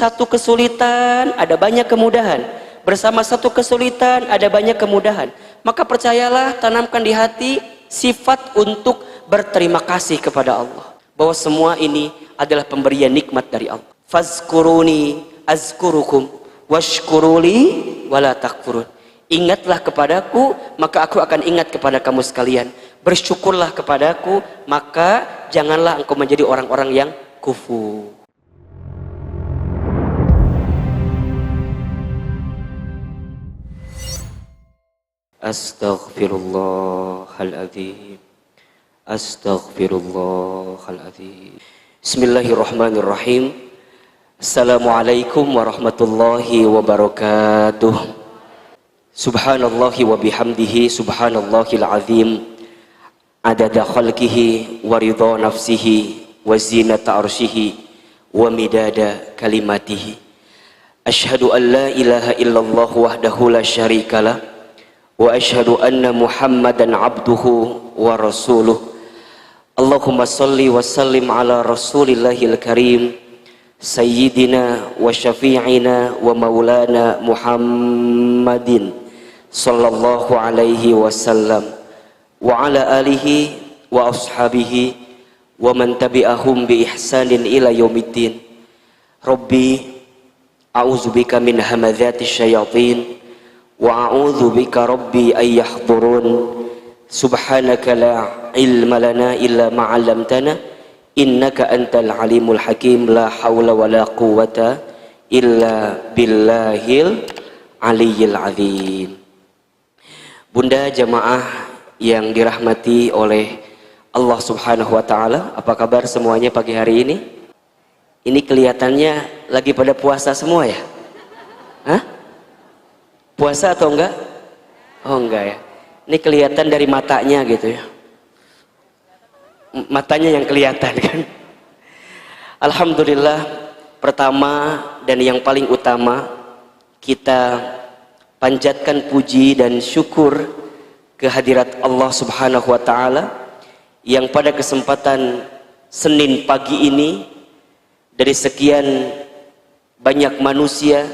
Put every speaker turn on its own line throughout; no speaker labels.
Satu kesulitan ada banyak kemudahan, bersama satu kesulitan ada banyak kemudahan. Maka percayalah, tanamkan di hati sifat untuk berterima kasih kepada Allah, bahwa semua ini adalah pemberian nikmat dari Allah. Fazkuruni azkurukum washkuruli wala takfurun. Ingatlah kepadaku, maka aku akan ingat kepada kamu sekalian. Bersyukurlah kepadaku, maka janganlah engkau menjadi orang-orang yang kufur. Astaghfirullahaladzim. Astaghfirullahaladzim. Bismillahirrahmanirrahim. Assalamualaikum warahmatullahi wabarakatuh. Subhanallahi wa bihamdihi, subhanallahil azim, adada khalqihi wa ridha nafsihi wa zinata arshihi wa midada kalimatihi. Ashhadu an la ilaha illallah wahdahu la syarikalah wa ashhadu anna Muhammadan abduhu wa rasuluh. Allahumma salli wa sallim ala rasulillahil karim sayyidina wa syafi'ina wa maulana Muhammadin sallallahu alaihi wasallam wa ala alihi wa ashabihi wa man tabi'ahum bi ihsanin ila yaumiddin. Rabbi a'udzubika min hamadzati syayatin wa a'udzu bika rabbi ay yahdurun. Subhanaka la ilma lana illa ma 'allamtana innaka antal alimul hakim. La haula wala quwwata illa billahil aliyyil azim. Bunda jamaah yang dirahmati oleh Allah Subhanahu wa taala, apa kabar semuanya pagi hari ini? Ini kelihatannya lagi pada puasa semua ya? Hah? Puasa atau enggak? Oh enggak ya. Ini kelihatan dari matanya gitu ya. Matanya yang kelihatan kan. Alhamdulillah, pertama dan yang paling utama kita panjatkan puji dan syukur kehadirat Allah Subhanahu wa taala yang pada kesempatan Senin pagi ini, dari sekian banyak manusia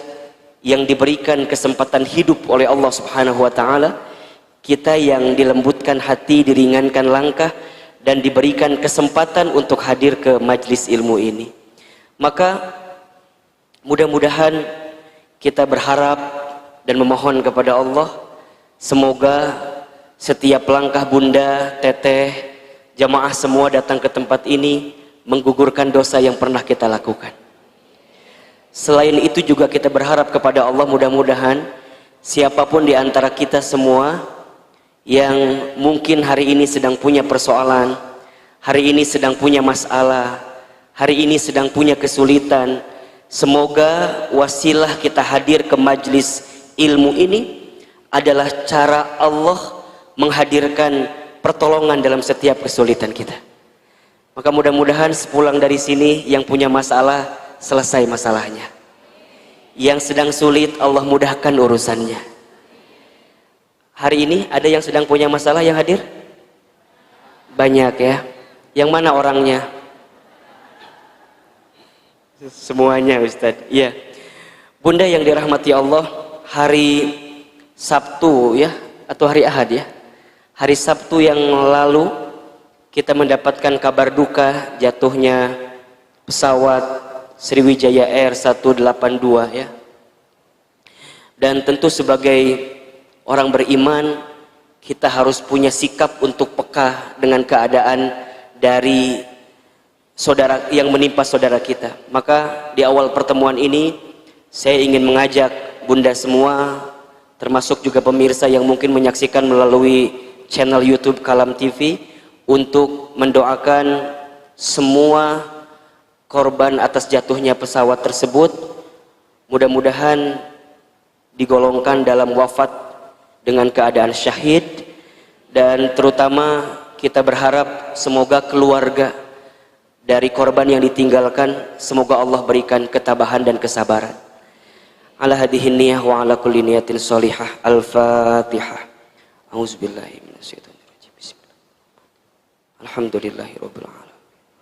yang diberikan kesempatan hidup oleh Allah Subhanahu wa taala, kita yang dilembutkan hati, diringankan langkah dan diberikan kesempatan untuk hadir ke majlis ilmu ini. Maka mudah-mudahan kita berharap dan memohon kepada Allah, semoga setiap langkah bunda, teteh, jamaah semua datang ke tempat ini menggugurkan dosa yang pernah kita lakukan. Selain itu juga kita berharap kepada Allah, mudah-mudahan siapapun di antara kita semua yang mungkin hari ini sedang punya persoalan, hari ini sedang punya masalah, hari ini sedang punya kesulitan, semoga wasilah kita hadir ke majlis ilmu ini adalah cara Allah menghadirkan pertolongan dalam setiap kesulitan kita. Maka mudah-mudahan sepulang dari sini yang punya masalah selesai masalahnya, yang sedang sulit Allah mudahkan urusannya. Hari ini ada yang sedang punya masalah yang hadir? Banyak ya. Yang mana orangnya? Semuanya Ustadz. Iya. Bunda yang dirahmati Allah, hari Sabtu ya, atau hari Ahad ya, hari Sabtu yang lalu kita mendapatkan kabar duka jatuhnya pesawat Sriwijaya Air 182 ya. Dan tentu sebagai orang beriman kita harus punya sikap untuk peka dengan keadaan dari saudara yang menimpa saudara kita. Maka di awal pertemuan ini saya ingin mengajak bunda semua, termasuk juga pemirsa yang mungkin menyaksikan melalui channel YouTube Kalam TV, untuk mendoakan semua korban atas jatuhnya pesawat tersebut. Mudah-mudahan digolongkan dalam wafat dengan keadaan syahid, dan terutama kita berharap semoga keluarga dari korban yang ditinggalkan, semoga Allah berikan ketabahan dan kesabaran. Ala hadhihi niyah wa ala kulli niyatin sholihah. Al-Fatihah. A'udzubillahi minasyaitonir rajim. Bismillah. Alhamdulillahirabbil alamin.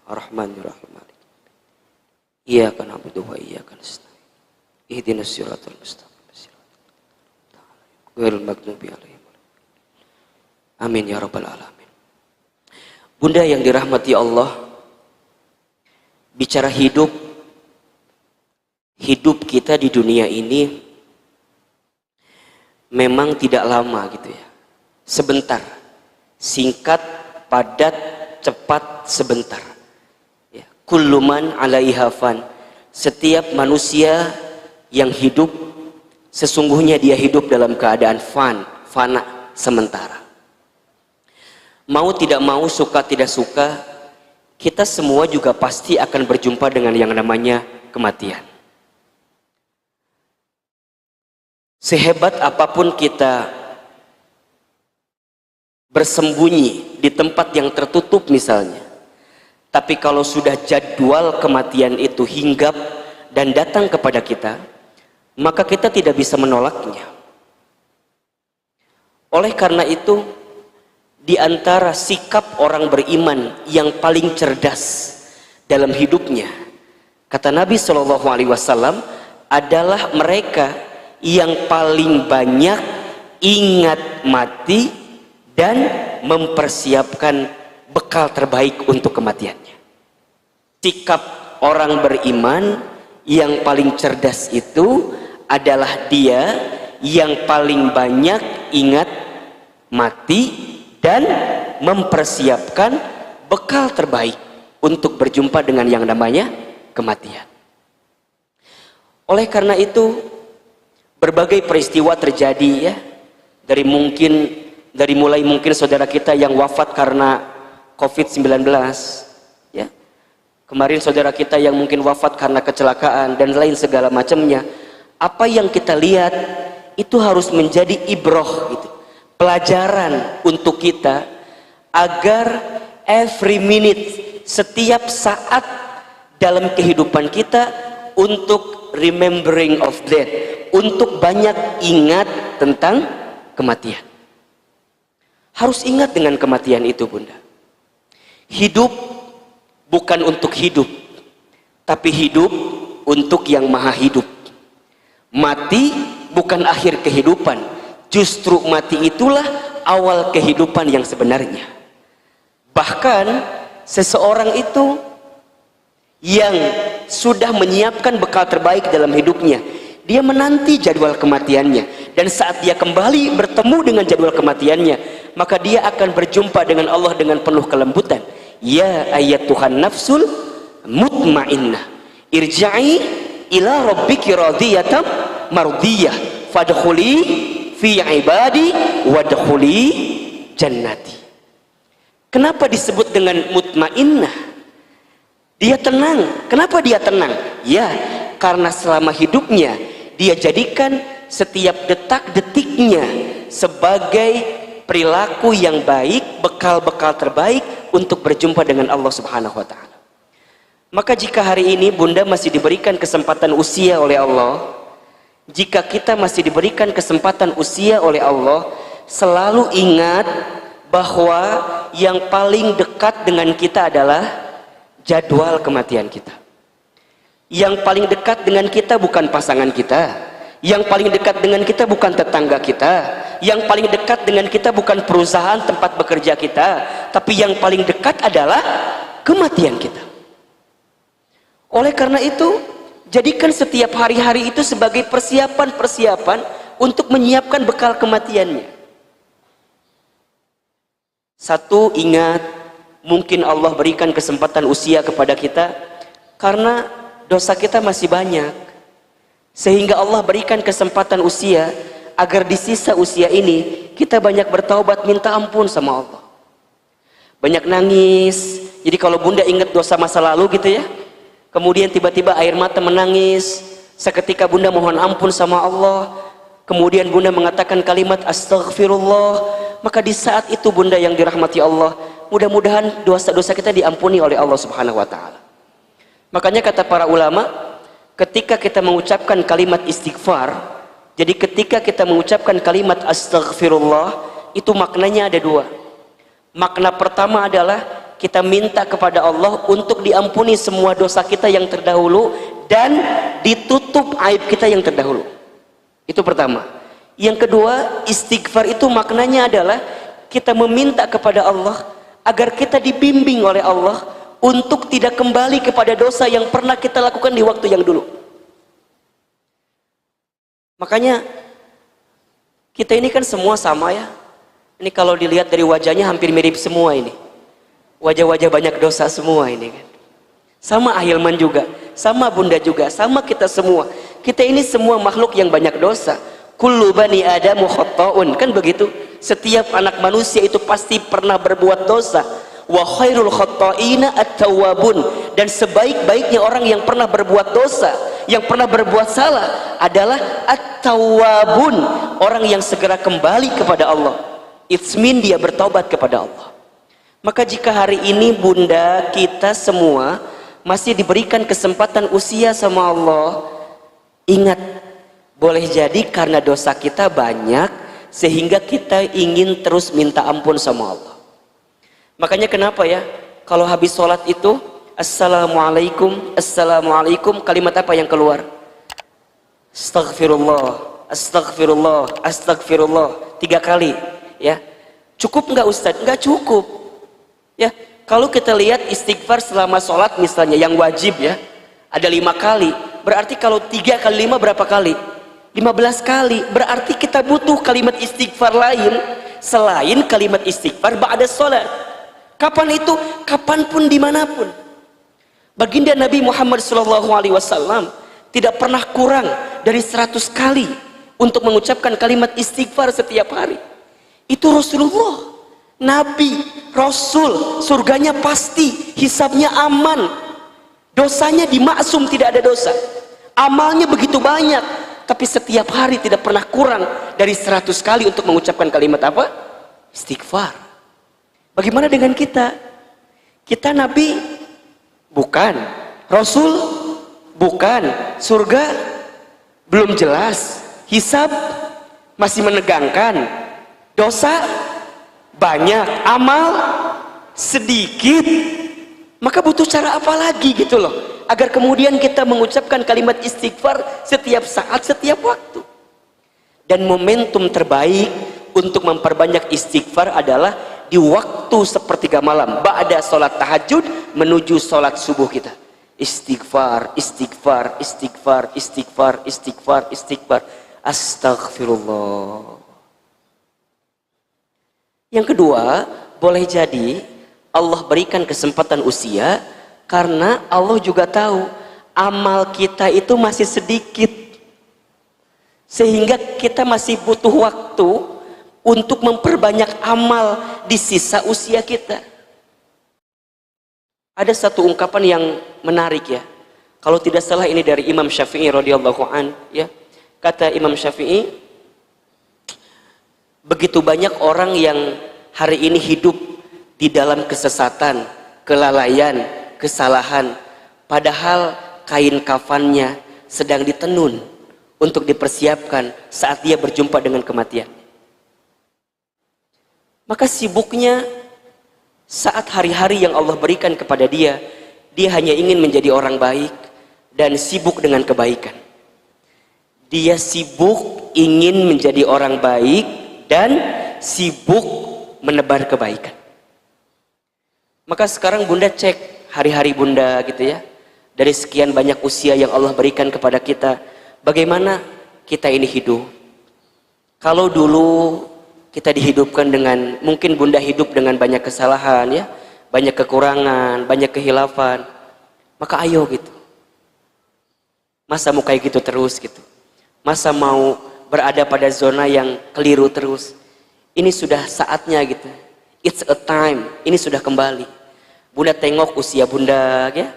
Arrahmanirrahim. Iyyaka na'budu wa iyyaka nasta'in. ihdinas siratal mustaqim ghairil maghdubi alaihim. Amin ya rabbal alamin. Bunda yang dirahmati Allah, bicara hidup kita di dunia ini memang tidak lama gitu ya. Sebentar, singkat, padat, cepat, sebentar. Ya. Kullu man 'alaiha fan. Setiap manusia yang hidup, sesungguhnya dia hidup dalam keadaan fana, sementara. Mau tidak mau, suka tidak suka, kita semua juga pasti akan berjumpa dengan yang namanya kematian. Sehebat apapun kita bersembunyi di tempat yang tertutup misalnya, tapi kalau sudah jadwal kematian itu hinggap dan datang kepada kita, maka kita tidak bisa menolaknya. Oleh karena itu, di antara sikap orang beriman yang paling cerdas dalam hidupnya, kata Nabi SAW, adalah mereka yang paling banyak ingat mati dan mempersiapkan bekal terbaik untuk kematiannya. Sikap orang beriman yang paling cerdas itu adalah dia yang paling banyak ingat mati dan mempersiapkan bekal terbaik untuk berjumpa dengan yang namanya kematian. Oleh karena itu, berbagai peristiwa terjadi ya, dari mulai mungkin saudara kita yang wafat karena COVID-19 ya. Kemarin saudara kita yang mungkin wafat karena kecelakaan dan lain segala macamnya. Apa yang kita lihat itu harus menjadi ibroh gitu. Pelajaran untuk kita agar every minute, setiap saat dalam kehidupan kita untuk remembering of death, untuk banyak ingat tentang kematian. Harus ingat dengan kematian itu, Bunda. Hidup bukan untuk hidup, tapi hidup untuk yang maha hidup. Mati bukan akhir kehidupan, justru mati itulah awal kehidupan yang sebenarnya. Bahkan seseorang itu yang sudah menyiapkan bekal terbaik dalam hidupnya, dia menanti jadwal kematiannya, dan saat dia kembali bertemu dengan jadwal kematiannya, maka dia akan berjumpa dengan Allah dengan penuh kelembutan. Ya ayyatuhan nafsul mutmainnah, irja'i ila rabbiki radiyatan mardiyah, fadkhuli fi ibadi wadkhuli jannati. Kenapa disebut dengan mutmainnah? Dia tenang. Kenapa dia tenang? Ya, karena selama hidupnya dia jadikan setiap detak-detiknya sebagai perilaku yang baik, bekal-bekal terbaik untuk berjumpa dengan Allah Subhanahu wa taala. Maka jika hari ini Bunda masih diberikan kesempatan usia oleh Allah, jika kita masih diberikan kesempatan usia oleh Allah, selalu ingat bahwa yang paling dekat dengan kita adalah jadwal kematian kita. Yang paling dekat dengan kita bukan pasangan kita, yang paling dekat dengan kita bukan tetangga kita, yang paling dekat dengan kita bukan perusahaan tempat bekerja kita, tapi yang paling dekat adalah kematian kita. Oleh karena itu, jadikan setiap hari-hari itu sebagai persiapan-persiapan untuk menyiapkan bekal kematiannya. Satu, ingat, mungkin Allah berikan kesempatan usia kepada kita karena dosa kita masih banyak, sehingga Allah berikan kesempatan usia agar di sisa usia ini kita banyak bertaubat, minta ampun sama Allah, banyak nangis. Jadi kalau Bunda ingat dosa masa lalu gitu ya, kemudian tiba-tiba air mata menangis, seketika Bunda mohon ampun sama Allah, kemudian Bunda mengatakan kalimat astaghfirullah, maka di saat itu Bunda yang dirahmati Allah, mudah-mudahan dosa-dosa kita diampuni oleh Allah Subhanahu wa taala. Makanya kata para ulama, ketika kita mengucapkan kalimat istighfar, jadi ketika kita mengucapkan kalimat astaghfirullah, itu maknanya ada dua. Makna pertama adalah kita minta kepada Allah untuk diampuni semua dosa kita yang terdahulu dan ditutup aib kita yang terdahulu. Itu pertama. Yang kedua, istighfar itu maknanya adalah kita meminta kepada Allah agar kita dibimbing oleh Allah untuk tidak kembali kepada dosa yang pernah kita lakukan di waktu yang dulu. Makanya kita ini kan semua sama ya. Ini kalau dilihat dari wajahnya hampir mirip semua ini. Wajah-wajah banyak dosa semua ini kan. Sama Ahilman juga, sama Bunda juga, sama kita semua. Kita ini semua makhluk yang banyak dosa. Kullu bani Adamu khatta'un, kan begitu. Setiap anak manusia itu pasti pernah berbuat dosa. Wa khairul khatta'ina at-tawwabun, dan sebaik-baiknya orang yang pernah berbuat dosa, yang pernah berbuat salah adalah at-tawwabun, orang yang segera kembali kepada Allah. It's mean dia bertaubat kepada Allah. Maka jika hari ini Bunda, kita semua masih diberikan kesempatan usia sama Allah, ingat, boleh jadi karena dosa kita banyak sehingga kita ingin terus minta ampun sama Allah. Makanya kenapa ya, kalau habis sholat itu assalamualaikum, assalamualaikum, kalimat apa yang keluar? Astaghfirullah, astaghfirullah, astaghfirullah, 3 kali ya. Cukup nggak Ustadz? Nggak cukup ya. Kalau kita lihat istighfar selama sholat misalnya yang wajib ya, ada 5 kali. Berarti kalau 3 kali 5 berapa kali? 15 kali. Berarti kita butuh kalimat istighfar lain selain kalimat istighfar ba'da sholat. Kapan itu? Kapanpun, dimanapun. Baginda Nabi Muhammad SAW tidak pernah kurang dari 100 kali untuk mengucapkan kalimat istighfar setiap hari. Itu Rasulullah, Nabi, Rasul, surganya pasti, hisabnya aman, dosanya dimaksum, tidak ada dosa. Amalnya begitu banyak, tapi setiap hari tidak pernah kurang dari 100 kali untuk mengucapkan kalimat apa? Istighfar. Bagaimana dengan kita? Kita Nabi? Bukan. Rasul? Bukan. Surga? Belum jelas. Hisab? Masih menegangkan. Dosa? Banyak. Amal? Sedikit. Maka butuh cara apa lagi gitu loh, agar kemudian kita mengucapkan kalimat istighfar setiap saat, setiap waktu. Dan momentum terbaik untuk memperbanyak istighfar adalah di waktu sepertiga malam, ba'da sholat tahajud menuju sholat subuh kita. Istighfar, istighfar, istighfar, istighfar, istighfar, istighfar, astaghfirullah. Yang kedua, boleh jadi Allah berikan kesempatan usia karena Allah juga tahu amal kita itu masih sedikit, sehingga kita masih butuh waktu untuk memperbanyak amal di sisa usia kita. Ada satu ungkapan yang menarik ya, kalau tidak salah ini dari Imam Syafi'i radhiyallahu an ya. Kata Imam Syafi'i, begitu banyak orang yang hari ini hidup di dalam kesesatan, kelalaian, kesalahan, padahal kain kafannya sedang ditenun untuk dipersiapkan saat dia berjumpa dengan kematian. Maka sibuknya saat hari-hari yang Allah berikan kepada dia, dia hanya ingin menjadi orang baik dan sibuk dengan kebaikan. Dia sibuk ingin menjadi orang baik dan sibuk menebar kebaikan. Maka sekarang Bunda cek hari-hari Bunda gitu ya, dari sekian banyak usia yang Allah berikan kepada kita, bagaimana kita ini hidup. Kalau dulu kita dihidupkan dengan, mungkin Bunda hidup dengan banyak kesalahan ya, banyak kekurangan, banyak kehilafan, maka ayo gitu. Masa mau kayak gitu terus gitu? Masa mau berada pada zona yang keliru terus? Ini sudah saatnya gitu. It's a time. Ini sudah kembali. Bunda tengok usia Bunda ya.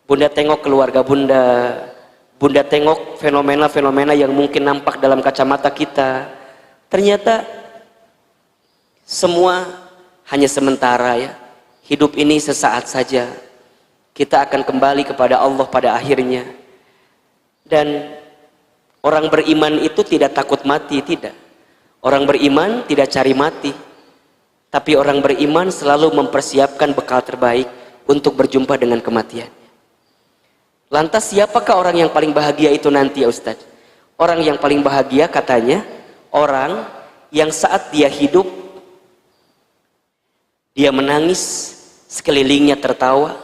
Bunda tengok keluarga Bunda. Bunda tengok fenomena-fenomena yang mungkin nampak dalam kacamata kita. Ternyata semua hanya sementara ya. Hidup ini sesaat saja. Kita akan kembali kepada Allah pada akhirnya. Dan orang beriman itu tidak takut mati, tidak. Orang beriman tidak cari mati. Tapi orang beriman selalu mempersiapkan bekal terbaik untuk berjumpa dengan kematian. Lantas siapakah orang yang paling bahagia itu nanti ya Ustadz? Orang yang paling bahagia katanya orang yang saat dia hidup dia menangis, sekelilingnya tertawa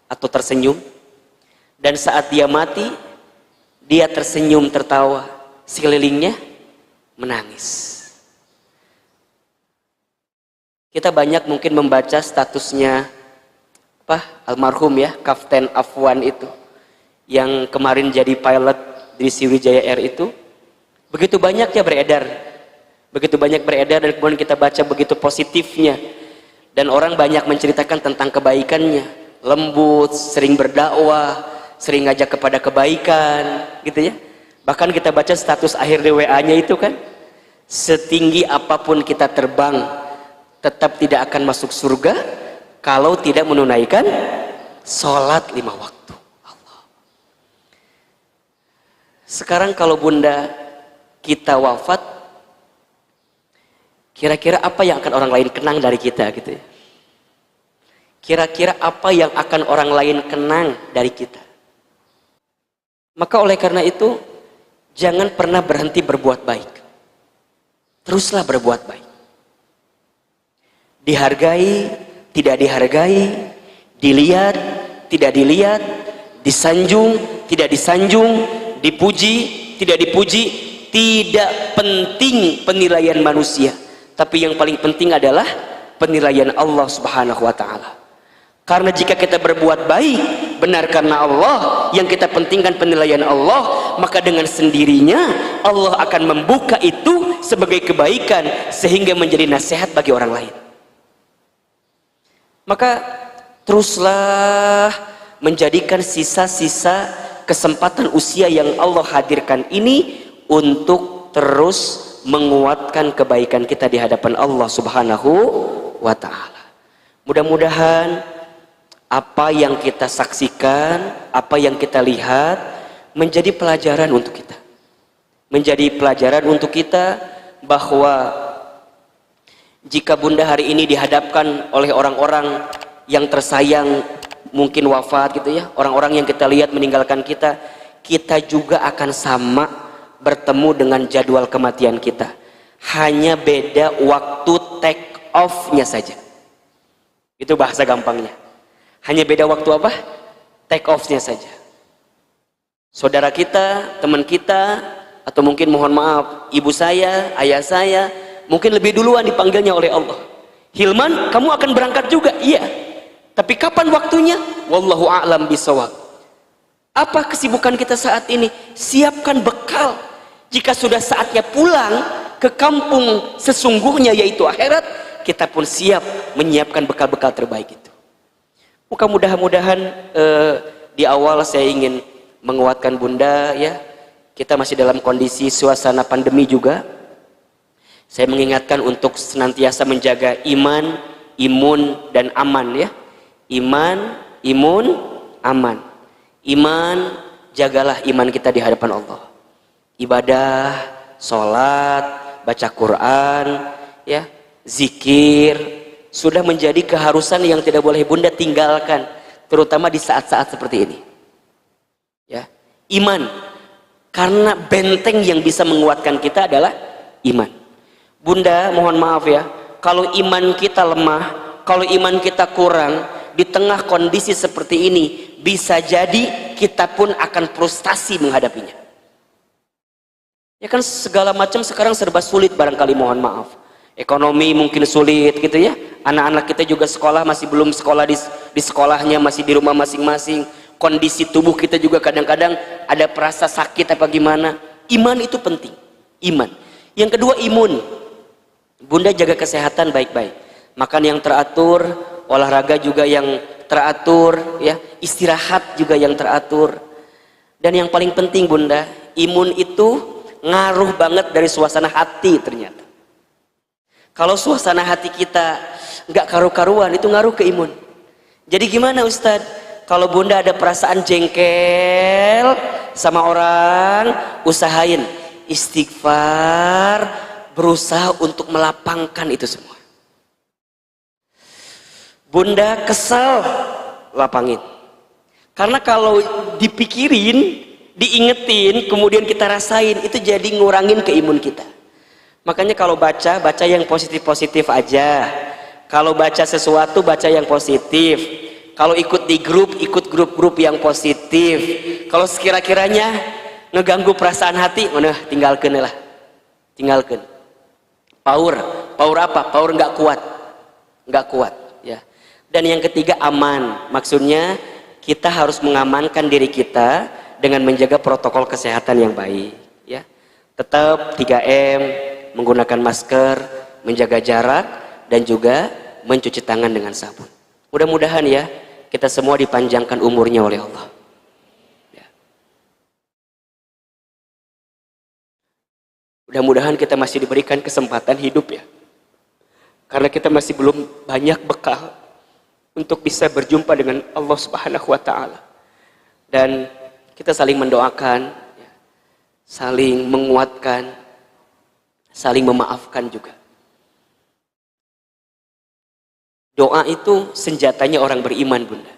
atau tersenyum, dan saat dia mati dia tersenyum tertawa, sekelilingnya menangis. Kita banyak mungkin membaca statusnya almarhum ya, Kapten Afwan itu yang kemarin jadi pilot di Sriwijaya Air itu. Begitu banyak ya beredar, dan kemudian kita baca begitu positifnya, dan orang banyak menceritakan tentang kebaikannya, lembut, sering berdakwah, sering ngajak kepada kebaikan gitu ya. Bahkan kita baca status akhir di WA-nya itu kan, setinggi apapun kita terbang tetap tidak akan masuk surga kalau tidak menunaikan sholat 5 waktu. Allah. Sekarang kalau bunda kita wafat, kira-kira apa yang akan orang lain kenang dari kita gitu ya? Kira-kira apa yang akan orang lain kenang dari kita? Maka oleh karena itu, jangan pernah berhenti berbuat baik. Teruslah berbuat baik. Dihargai, tidak dihargai, dilihat, tidak dilihat, disanjung, tidak disanjung, dipuji, tidak dipuji, tidak penting penilaian manusia. Tapi yang paling penting adalah penilaian Allah Subhanahu wa Ta'ala. Karena jika kita berbuat baik benar karena Allah, yang kita pentingkan penilaian Allah, maka dengan sendirinya Allah akan membuka itu sebagai kebaikan sehingga menjadi nasihat bagi orang lain. Maka teruslah menjadikan sisa-sisa kesempatan usia yang Allah hadirkan ini untuk terus menguatkan kebaikan kita di hadapan Allah Subhanahu wa Ta'ala. Mudah-mudahan apa yang kita saksikan, apa yang kita lihat menjadi pelajaran untuk kita. Menjadi pelajaran untuk kita bahwa jika bunda hari ini dihadapkan oleh orang-orang yang tersayang mungkin wafat gitu ya, orang-orang yang kita lihat meninggalkan kita, kita juga akan sama bertemu dengan jadwal kematian kita. Hanya beda waktu take off-nya saja. Itu bahasa gampangnya. Hanya beda waktu apa? Take off-nya saja. Saudara kita, teman kita, atau mungkin mohon maaf, ibu saya, ayah saya, mungkin lebih duluan dipanggilnya oleh Allah. Hilman, kamu akan berangkat juga? Iya. Tapi kapan waktunya? Wallahu a'lam bishawab. Apa kesibukan kita saat ini? Siapkan bekal. Jika sudah saatnya pulang ke kampung sesungguhnya yaitu akhirat, kita pun siap menyiapkan bekal-bekal terbaik itu. Maka mudah-mudahan di awal saya ingin menguatkan bunda ya. Kita masih dalam kondisi suasana pandemi juga. Saya mengingatkan untuk senantiasa menjaga iman, imun, dan aman ya. Iman, imun, aman. Iman, jagalah iman kita di hadapan Allah. Ibadah, sholat, baca Quran, ya, zikir, sudah menjadi keharusan yang tidak boleh bunda tinggalkan, terutama di saat-saat seperti ini. Ya, iman, karena benteng yang bisa menguatkan kita adalah iman. Bunda, mohon maaf ya, kalau iman kita lemah, kalau iman kita kurang, di tengah kondisi seperti ini, bisa jadi kita pun akan frustasi menghadapinya. Ya kan segala macam sekarang serba sulit barangkali, mohon maaf. Ekonomi mungkin sulit gitu ya. Anak-anak kita juga sekolah masih belum sekolah di sekolahnya, masih di rumah masing-masing. Kondisi tubuh kita juga kadang-kadang ada perasa sakit apa gimana. Iman itu penting. Iman. Yang kedua imun. Bunda jaga kesehatan baik-baik. Makan yang teratur, olahraga juga yang teratur, ya, istirahat juga yang teratur. Dan yang paling penting bunda, imun itu ngaruh banget dari suasana hati ternyata. Kalau suasana hati kita nggak karu-karuan, itu ngaruh ke imun. Jadi gimana Ustadz? Kalau bunda ada perasaan jengkel sama orang, usahain istighfar, berusaha untuk melapangkan itu semua. Bunda kesal, lapangin. Karena kalau dipikirin, diingetin, kemudian kita rasain, itu jadi ngurangin ke imun kita. Makanya kalau baca yang positif-positif aja. Kalau baca sesuatu, baca yang positif. Kalau ikut di grup, ikut grup-grup yang positif. Kalau sekira-kiranya ngeganggu perasaan hati, mana tinggalkan lah. Tinggalkan. Power apa? Power nggak kuat ya. Dan yang ketiga aman. Maksudnya kita harus mengamankan diri kita dengan menjaga protokol kesehatan yang baik ya. Tetap 3M, menggunakan masker, menjaga jarak, dan juga mencuci tangan dengan sabun. Mudah-mudahan ya kita semua dipanjangkan umurnya oleh Allah ya. Mudah-mudahan kita masih diberikan kesempatan hidup ya, karena kita masih belum banyak bekal untuk bisa berjumpa dengan Allah Subhanahu wa Ta'ala. Dan kita saling mendoakan ya, saling menguatkan, saling memaafkan juga. Doa itu senjatanya orang beriman, Bunda.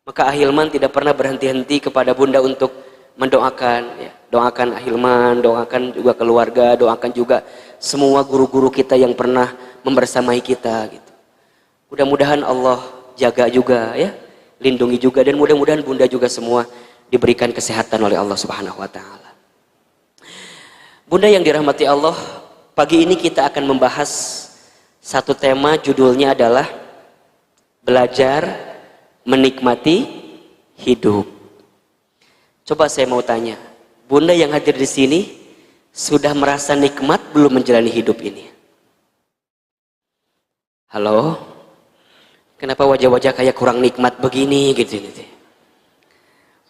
Maka Ahilman tidak pernah berhenti-henti kepada Bunda untuk mendoakan ya. Doakan Ahilman, doakan juga keluarga, doakan juga semua guru-guru kita yang pernah membersamai kita gitu. Mudah-mudahan Allah jaga juga ya, lindungi juga, dan mudah-mudahan Bunda juga semua diberikan kesehatan oleh Allah Subhanahu wa Ta'ala. Bunda yang dirahmati Allah, pagi ini kita akan membahas satu tema, judulnya adalah belajar menikmati hidup. Coba saya mau tanya, Bunda yang hadir di sini sudah merasa nikmat belum menjalani hidup ini? Halo? Kenapa wajah-wajah kayak kurang nikmat begini gitu?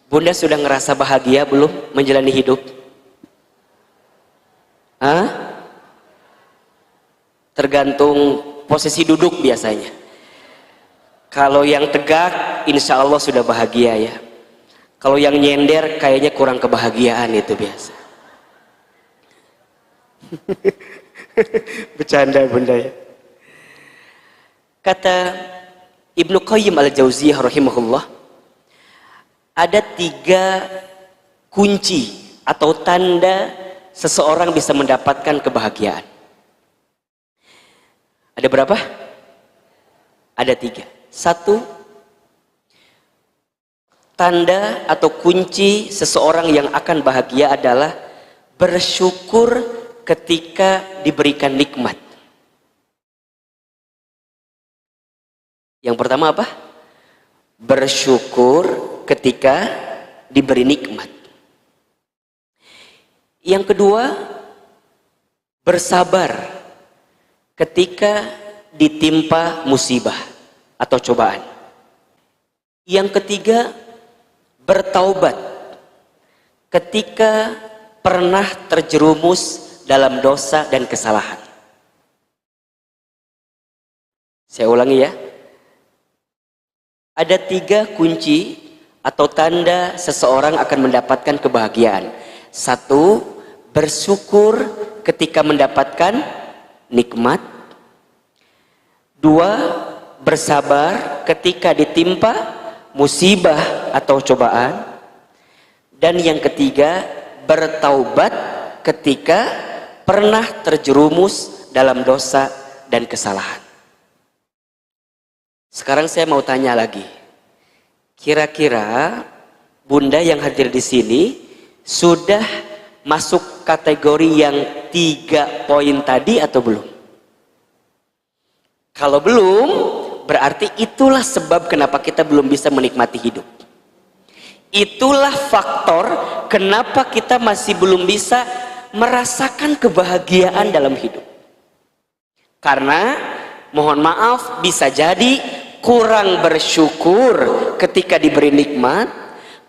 Bunda sudah ngerasa bahagia belum menjalani hidup? Hah? Tergantung posisi duduk biasanya. Kalau yang tegak insya Allah sudah bahagia ya. Kalau yang nyender kayaknya kurang kebahagiaan, itu biasa. Bercanda Bunda ya. Kata Ibnu Qayyim al-Jauziyah rahimahullah, ada 3 kunci atau tanda seseorang bisa mendapatkan kebahagiaan. Ada berapa? Ada 3. 1, tanda atau kunci seseorang yang akan bahagia adalah bersyukur ketika diberikan nikmat. Yang pertama apa? Bersyukur ketika diberi nikmat. Yang kedua, bersabar ketika ditimpa musibah atau cobaan. Yang ketiga, bertaubat ketika pernah terjerumus dalam dosa dan kesalahan. Saya ulangi ya. Ada 3 kunci atau tanda seseorang akan mendapatkan kebahagiaan. 1, bersyukur ketika mendapatkan nikmat. 2, bersabar ketika ditimpa musibah atau cobaan. Dan yang ketiga, bertaubat ketika pernah terjerumus dalam dosa dan kesalahan. Sekarang saya mau tanya lagi. Kira-kira Bunda yang hadir di sini sudah masuk kategori yang 3 poin tadi atau belum? Kalau belum, berarti itulah sebab kenapa kita belum bisa menikmati hidup. Itulah faktor kenapa kita masih belum bisa merasakan kebahagiaan dalam hidup. Karena mohon maaf, bisa jadi kurang bersyukur ketika diberi nikmat,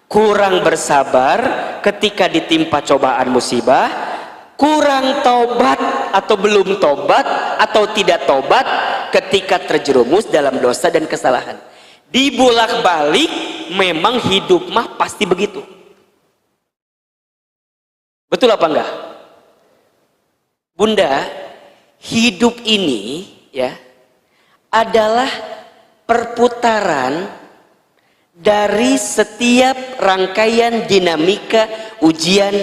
kurang bersabar ketika ditimpa cobaan musibah, kurang tobat atau belum tobat atau tidak tobat ketika terjerumus dalam dosa dan kesalahan. Dibolak-balik, memang hidup mah pasti begitu. Betul apa enggak? Bunda, hidup ini ya adalah perputaran dari setiap rangkaian dinamika ujian.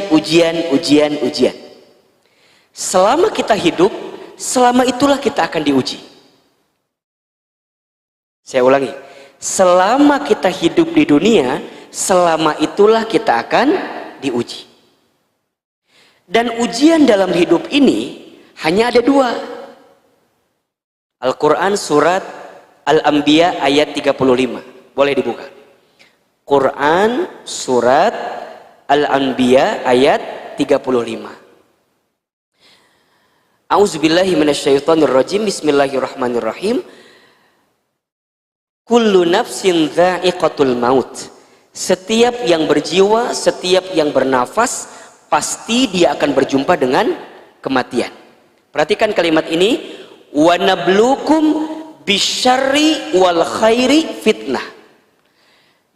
Selama kita hidup, selama itulah kita akan diuji. Saya ulangi, selama kita hidup di dunia, selama itulah kita akan diuji. Dan ujian dalam hidup ini hanya ada dua. Al-Quran surat Al-Anbiya ayat 35. Boleh dibuka. Quran surat Al-Anbiya ayat 35. A'udzubillahi minasyaitonirrajim. Bismillahirrahmanirrahim. Kullu nafsin dha'iqatul maut. Setiap yang berjiwa, setiap yang bernafas, pasti dia akan berjumpa dengan kematian. Perhatikan kalimat ini. Wa nabluukum bisyarri wal khairi fitnah.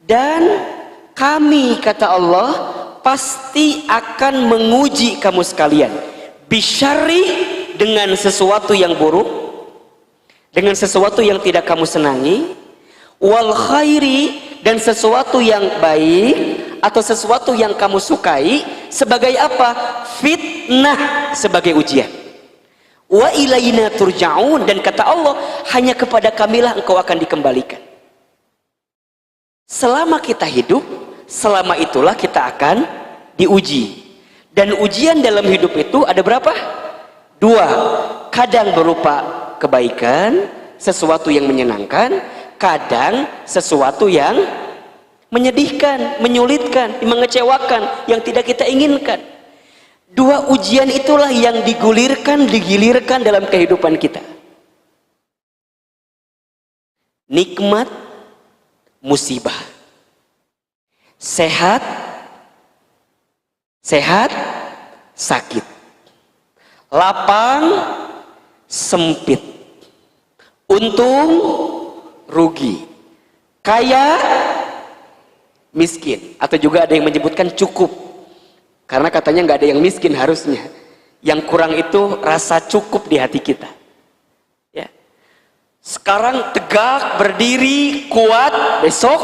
Dan kami, kata Allah, pasti akan menguji kamu sekalian. Bisyarri, dengan sesuatu yang buruk, dengan sesuatu yang tidak kamu senangi. Wal khairi, dan sesuatu yang baik atau sesuatu yang kamu sukai. Sebagai apa? Fitnah, sebagai ujian. Wa ilaina turja'un, dan kata Allah, hanya kepada kamilah engkau akan dikembalikan. Selama kita hidup, selama itulah kita akan diuji. Dan ujian dalam hidup itu ada berapa? Dua. Kadang berupa kebaikan, sesuatu yang menyenangkan. Kadang sesuatu yang menyedihkan, menyulitkan, mengecewakan, yang tidak kita inginkan. Dua ujian itulah yang digilirkan dalam kehidupan kita. Nikmat, musibah. Sehat, sakit. Lapang, sempit. Untung, rugi. Kaya, miskin. Atau juga ada yang menyebutkan cukup. Karena katanya nggak ada yang miskin harusnya. Yang kurang itu rasa cukup di hati kita. Ya. Sekarang tegak, berdiri, kuat, besok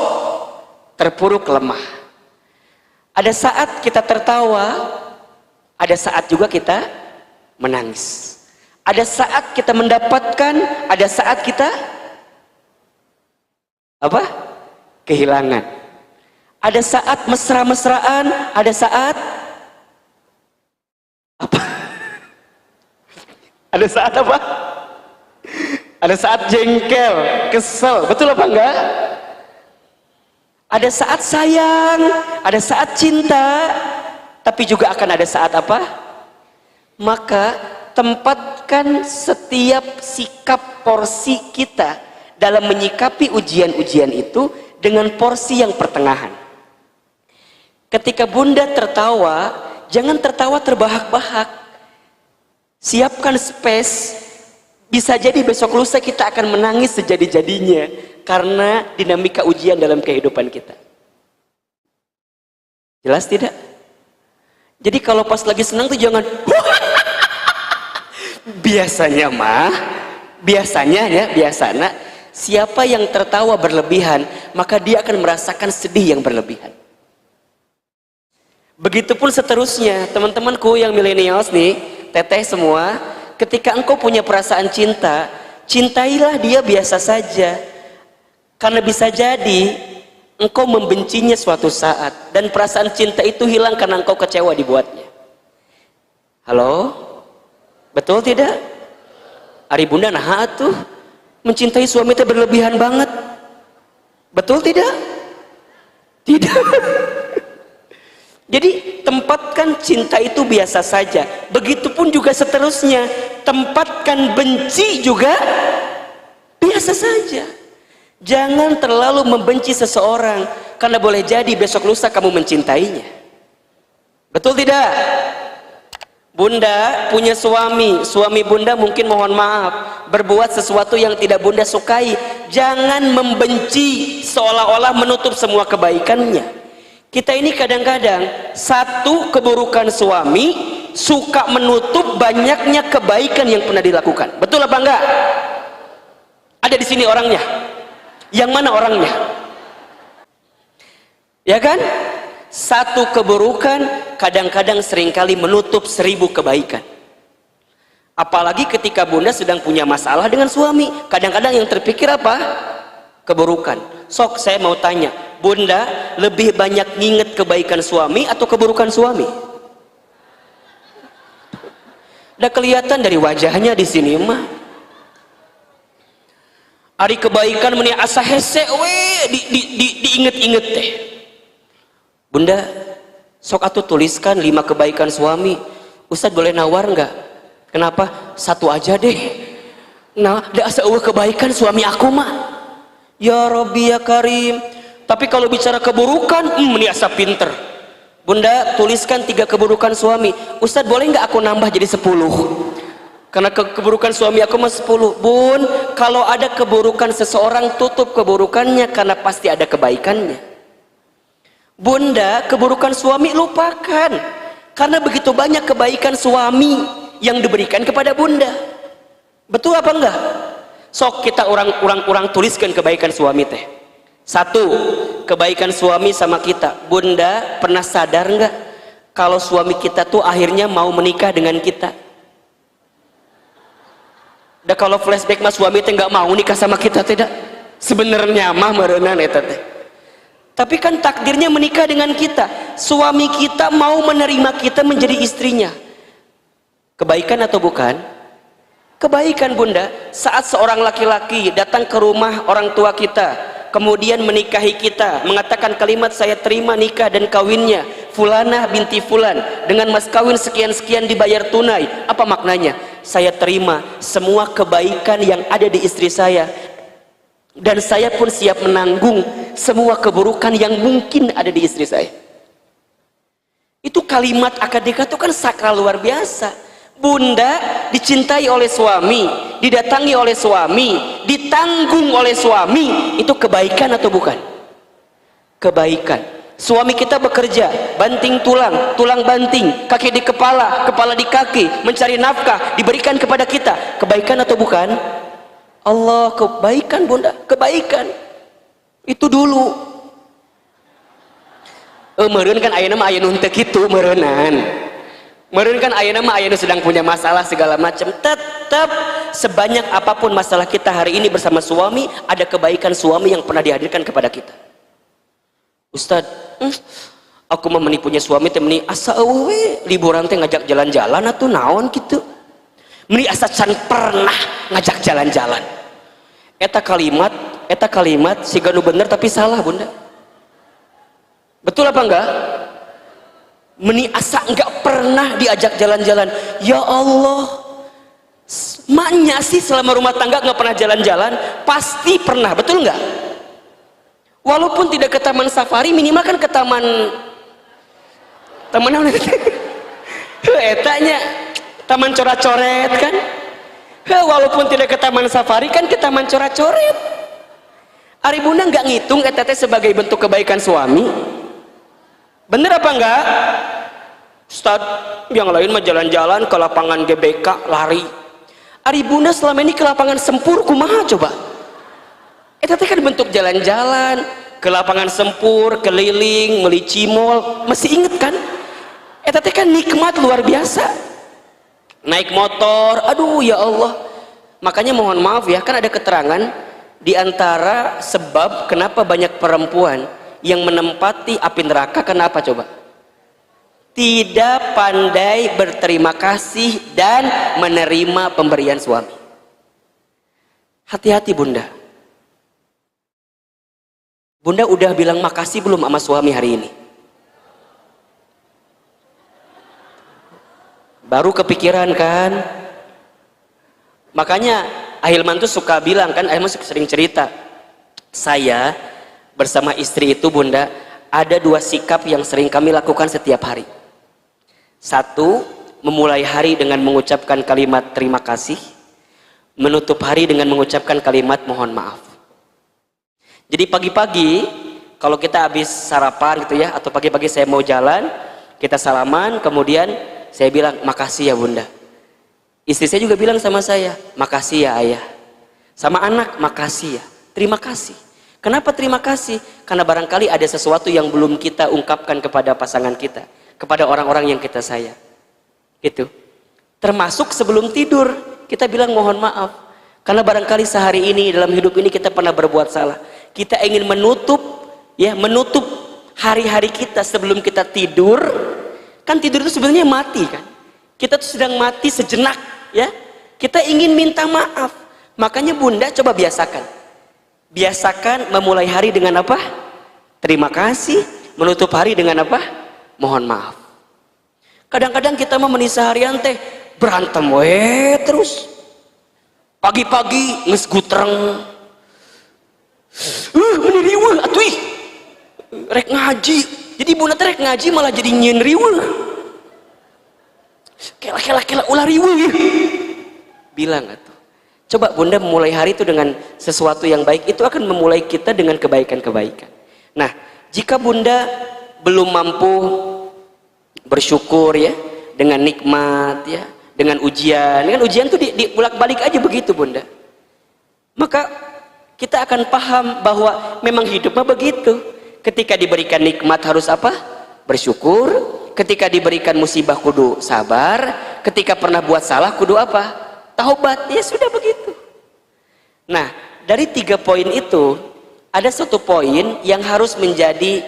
terpuruk, lemah. Ada saat kita tertawa, ada saat juga kita menangis. Ada saat kita mendapatkan, ada saat kita apa? Kehilangan. Ada saat mesra-mesraan, ada saat apa? Ada saat apa? Ada saat jengkel, kesel. Betul apa enggak? Ada saat sayang, ada saat cinta, tapi juga akan ada saat apa? Maka tempatkan setiap sikap porsi kita dalam menyikapi ujian-ujian itu dengan porsi yang pertengahan. Ketika bunda tertawa, jangan tertawa terbahak-bahak. Siapkan space. Bisa jadi besok lusa kita akan menangis sejadi-jadinya karena dinamika ujian dalam kehidupan kita. Jelas tidak? Jadi kalau pas lagi senang tuh jangan biasanya siapa yang tertawa berlebihan, maka dia akan merasakan sedih yang berlebihan. Begitupun seterusnya, teman-temanku yang milenials nih, teteh semua, ketika engkau punya perasaan cinta, cintailah dia biasa saja. Karena bisa jadi engkau membencinya suatu saat, dan perasaan cinta itu hilang karena engkau kecewa dibuatnya. Halo? Betul tidak? Ari bunda nah tuh mencintai suami itu berlebihan banget. Betul tidak? Tidak. Jadi tempatkan cinta itu biasa saja. Begitupun juga seterusnya, tempatkan benci juga biasa saja. Jangan terlalu membenci seseorang, karena boleh jadi besok lusa kamu mencintainya. Betul tidak? Bunda punya suami bunda mungkin mohon maaf berbuat sesuatu yang tidak bunda sukai. Jangan membenci seolah-olah menutup semua kebaikannya. Kita ini kadang-kadang satu keburukan suami suka menutup banyaknya kebaikan yang pernah dilakukan. Betul apa enggak? Ada di sini orangnya. Yang mana orangnya? Ya kan? Satu keburukan kadang-kadang seringkali menutup 1000 kebaikan. Apalagi ketika bunda sedang punya masalah dengan suami, kadang-kadang yang terpikir apa? Keburukan. Sok saya mau tanya, bunda lebih banyak nginget kebaikan suami atau keburukan suami? Udah kelihatan dari wajahnya di sini mah. Ari kebaikan meni asa hese we diinget-inget teh. Bunda, sok atuh tuliskan 5 kebaikan suami. Ustadz boleh nawar nggak? Kenapa? 1 aja deh. Nah, ada asa kebaikan suami aku mah. Ya Rabbi ya Karim. Tapi kalau bicara keburukan, ini asa pinter. Bunda, tuliskan 3 keburukan suami. Ustadz boleh nggak aku nambah jadi 10? Karena keburukan suami aku mah 10. Bun, kalau ada keburukan seseorang, tutup keburukannya karena pasti ada kebaikannya. Bunda, keburukan suami lupakan, karena begitu banyak kebaikan suami yang diberikan kepada bunda. Betul apa enggak? Sok kita orang tuliskan kebaikan suami teh. 1, kebaikan suami sama kita. Bunda, pernah sadar enggak kalau suami kita tuh akhirnya mau menikah dengan kita? Dan kalau flashback mas suami teh nggak mau nikah sama kita tidak? Sebenarnya mah merenang eta teh. Tapi kan takdirnya menikah dengan kita. Suami kita mau menerima kita menjadi istrinya. Kebaikan atau bukan? Kebaikan bunda. Saat seorang laki-laki datang ke rumah orang tua kita, kemudian menikahi kita, mengatakan kalimat saya terima nikah dan kawinnya Fulanah binti Fulan dengan mas kawin sekian-sekian dibayar tunai. Apa maknanya? Saya terima semua kebaikan yang ada di istri saya, dan saya pun siap menanggung semua keburukan yang mungkin ada di istri saya. Itu kalimat akad nikah itu kan sakral luar biasa. Bunda dicintai oleh suami, didatangi oleh suami, ditanggung oleh suami. Itu kebaikan atau bukan? Kebaikan. Suami kita bekerja, banting tulang, tulang banting, kaki di kepala, kepala di kaki, mencari nafkah, diberikan kepada kita. Kebaikan atau bukan? Allah, kebaikan bunda, kebaikan. Itu dulu. Meureun kan ayeuna mah aya nu teu kitu meureunnan. Meureun kan ayeuna mah aya nu sedang punya masalah segala macam. Tetap sebanyak apapun masalah kita hari ini bersama suami, ada kebaikan suami yang pernah dihadirkan kepada kita. Ustadz, aku mah meni punya suami teh meni asa eueuh liburan teh ngajak jalan-jalan atuh naon kitu. Meni asa can pernah ngajak jalan-jalan. Eta kalimat siga nu bener tapi salah bunda. Betul apa enggak? Meni asa enggak pernah diajak jalan-jalan. Ya Allah, maknya sih selama rumah tangga enggak pernah jalan-jalan, pasti pernah, betul enggak? Walaupun tidak ke taman safari, minimal kan ke taman apa? Etanya taman coret-coret kan? Walaupun tidak ke taman safari kan ke taman coret-coret. Ari bunda nggak ngitung eta teh sebagai bentuk kebaikan suami. Bener apa enggak? Ustad, yang lain mah jalan-jalan ke lapangan GBK lari. Ari bunda selama ini ke lapangan Sempur kumaha coba? Eta teh kan bentuk jalan-jalan ke lapangan Sempur, keliling, meuli cimol, masih inget kan? Eta teh kan nikmat luar biasa. Naik motor, aduh ya Allah. Makanya mohon maaf ya, kan ada keterangan di antara sebab kenapa banyak perempuan yang menempati api neraka, kenapa coba? Tidak pandai berterima kasih dan menerima pemberian suami. Hati-hati bunda. Bunda udah bilang makasih belum sama suami hari ini? Baru kepikiran kan? Makanya Ahilman tuh suka bilang kan, Ahilman sering cerita, saya bersama istri itu bunda, ada 2 sikap yang sering kami lakukan setiap hari. 1, memulai hari dengan mengucapkan kalimat terima kasih, menutup hari dengan mengucapkan kalimat mohon maaf. Jadi pagi-pagi kalau kita habis sarapan gitu ya, atau pagi-pagi saya mau jalan, kita salaman, kemudian saya bilang makasih ya bunda. Istri saya juga bilang sama saya makasih ya ayah. Sama anak makasih ya, terima kasih. Kenapa terima kasih? Karena barangkali ada sesuatu yang belum kita ungkapkan kepada pasangan kita, kepada orang-orang yang kita sayang. Gitu. Termasuk sebelum tidur, kita bilang mohon maaf. Karena barangkali sehari ini, dalam hidup ini kita pernah berbuat salah. Kita ingin menutup hari-hari kita sebelum kita tidur. Kan tidur itu sebenarnya mati kan. Kita tuh sedang mati sejenak, ya. Kita ingin minta maaf. Makanya Bunda coba biasakan memulai hari dengan apa? Terima kasih. Menutup hari dengan apa? Mohon maaf. Kadang-kadang kita mau menisa harian teh berantem terus. Pagi-pagi nges gutreng. Ini riweuh atuh. Rek ngaji. Jadi Bunda teh rek ngaji malah jadi nyieun riweuh. Kela ulah riweuh. Bilang atuh. Coba Bunda memulai hari itu dengan sesuatu yang baik, itu akan memulai kita dengan kebaikan-kebaikan. Nah, jika Bunda belum mampu bersyukur ya dengan nikmat ya, dengan ujian tuh bolak-balik aja begitu Bunda. Maka kita akan paham bahwa memang hidup mah begitu. Ketika diberikan nikmat harus apa? Bersyukur. Ketika diberikan musibah kudu sabar. Ketika pernah buat salah kudu apa? Taubat. Ya sudah begitu. Nah, dari 3 poin itu ada satu poin yang harus menjadi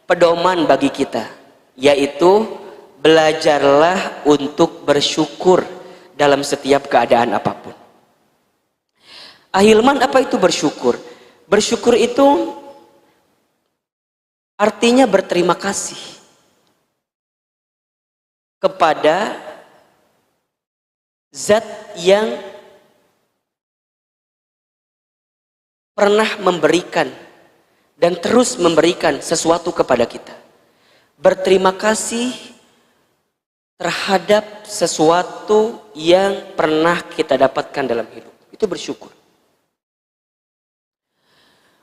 pedoman bagi kita, yaitu belajarlah untuk bersyukur dalam setiap keadaan apapun. Ahilman, apa itu bersyukur? Bersyukur itu artinya berterima kasih kepada zat yang pernah memberikan dan terus memberikan sesuatu kepada kita. Berterima kasih terhadap sesuatu yang pernah kita dapatkan dalam hidup. Itu bersyukur.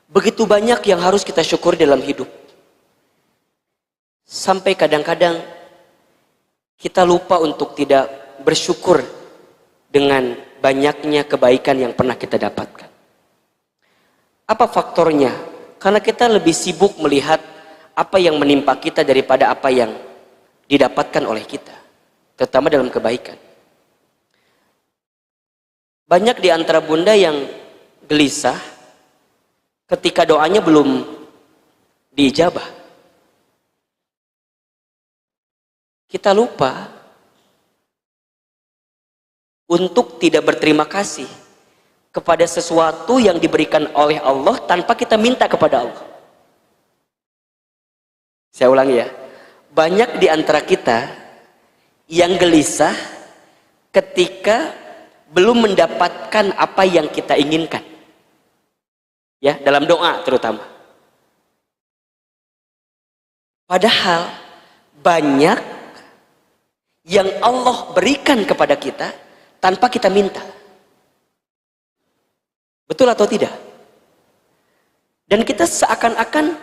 Begitu banyak yang harus kita syukuri dalam hidup. Sampai kadang-kadang kita lupa untuk tidak bersyukur dengan banyaknya kebaikan yang pernah kita dapatkan. Apa faktornya? Karena kita lebih sibuk melihat apa yang menimpa kita daripada apa yang didapatkan oleh kita, terutama dalam kebaikan. Banyak di antara Bunda yang gelisah ketika doanya belum diijabah. Kita lupa untuk tidak berterima kasih kepada sesuatu yang diberikan oleh Allah tanpa kita minta kepada Allah. Saya ulangi ya, banyak di antara kita yang gelisah ketika belum mendapatkan apa yang kita inginkan, ya, dalam doa terutama. Padahal banyak yang Allah berikan kepada kita tanpa kita minta. Betul atau tidak? Dan kita seakan-akan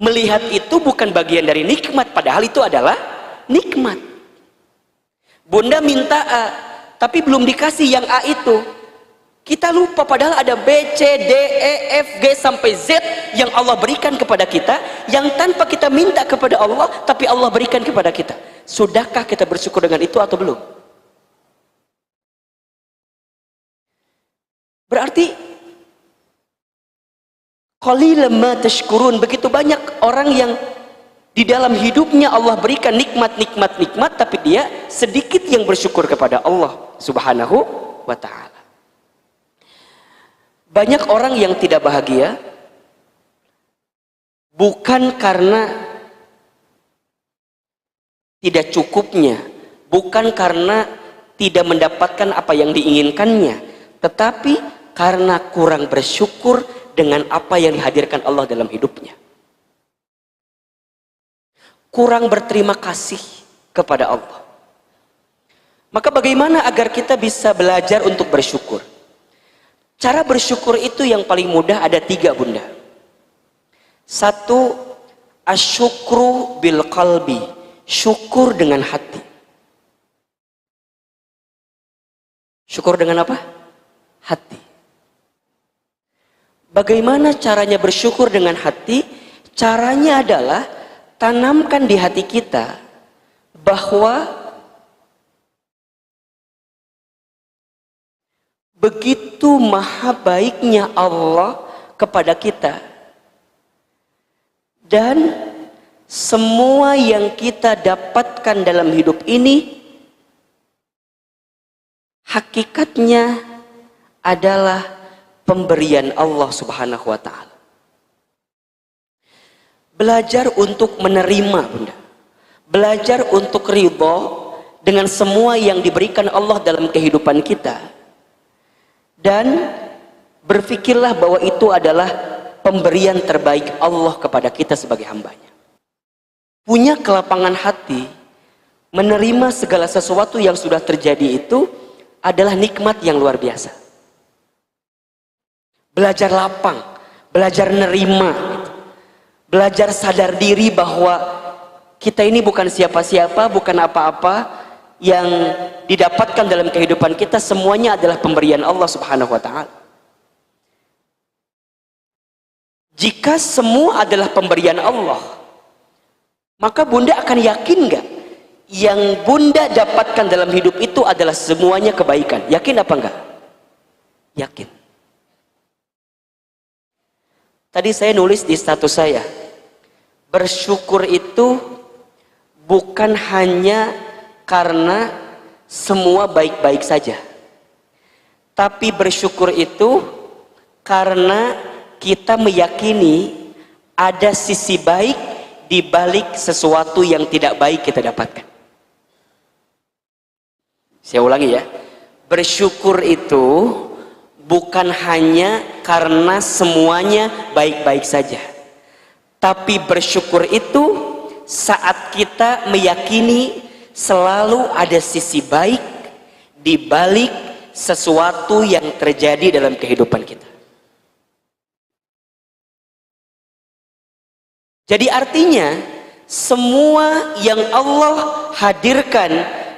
melihat itu bukan bagian dari nikmat, padahal itu adalah nikmat. Bunda minta A, tapi belum dikasih yang A itu. Kita lupa padahal ada B, C, D, E, F, G sampai Z yang Allah berikan kepada kita, yang tanpa kita minta kepada Allah, tapi Allah berikan kepada kita. Sudahkah kita bersyukur dengan itu atau belum? Berarti qalilan ma tashkurun, begitu banyak orang yang di dalam hidupnya Allah berikan nikmat, tapi dia sedikit yang bersyukur kepada Allah Subhanahu wa ta'ala. Banyak orang yang tidak bahagia bukan karena tidak cukupnya, bukan karena tidak mendapatkan apa yang diinginkannya, tetapi karena kurang bersyukur dengan apa yang dihadirkan Allah dalam hidupnya. Kurang berterima kasih kepada Allah. Maka bagaimana agar kita bisa belajar untuk bersyukur? Cara bersyukur itu yang paling mudah ada 3 Bunda. 1, asyukru bil qalbi, syukur dengan hati. Syukur dengan apa? Hati. Bagaimana caranya bersyukur dengan hati? Caranya adalah tanamkan di hati kita bahwa begitu maha baiknya Allah kepada kita, dan semua yang kita dapatkan dalam hidup ini hakikatnya adalah pemberian Allah Subhanahu wa Ta'ala. Belajar untuk menerima, Bunda. Belajar untuk ridho dengan semua yang diberikan Allah dalam kehidupan kita. Dan berpikirlah bahwa itu adalah pemberian terbaik Allah kepada kita sebagai hambanya. Punya kelapangan hati, menerima segala sesuatu yang sudah terjadi itu adalah nikmat yang luar biasa. Belajar lapang, belajar nerima, gitu. Belajar sadar diri bahwa kita ini bukan siapa-siapa, bukan apa-apa. Yang didapatkan dalam kehidupan kita semuanya adalah pemberian Allah Subhanahu wa Ta'ala. Jika semua adalah pemberian Allah, maka Bunda akan yakin nggak yang Bunda dapatkan dalam hidup itu adalah semuanya kebaikan? Yakin apa enggak? Yakin. Tadi saya nulis di status saya, bersyukur itu bukan hanya karena semua baik-baik saja, tapi bersyukur itu karena kita meyakini ada sisi baik di balik sesuatu yang tidak baik kita dapatkan. Saya ulangi ya, bersyukur itu bukan hanya karena semuanya baik-baik saja, tapi bersyukur itu saat kita meyakini selalu ada sisi baik di balik sesuatu yang terjadi dalam kehidupan kita. Jadi artinya semua yang Allah hadirkan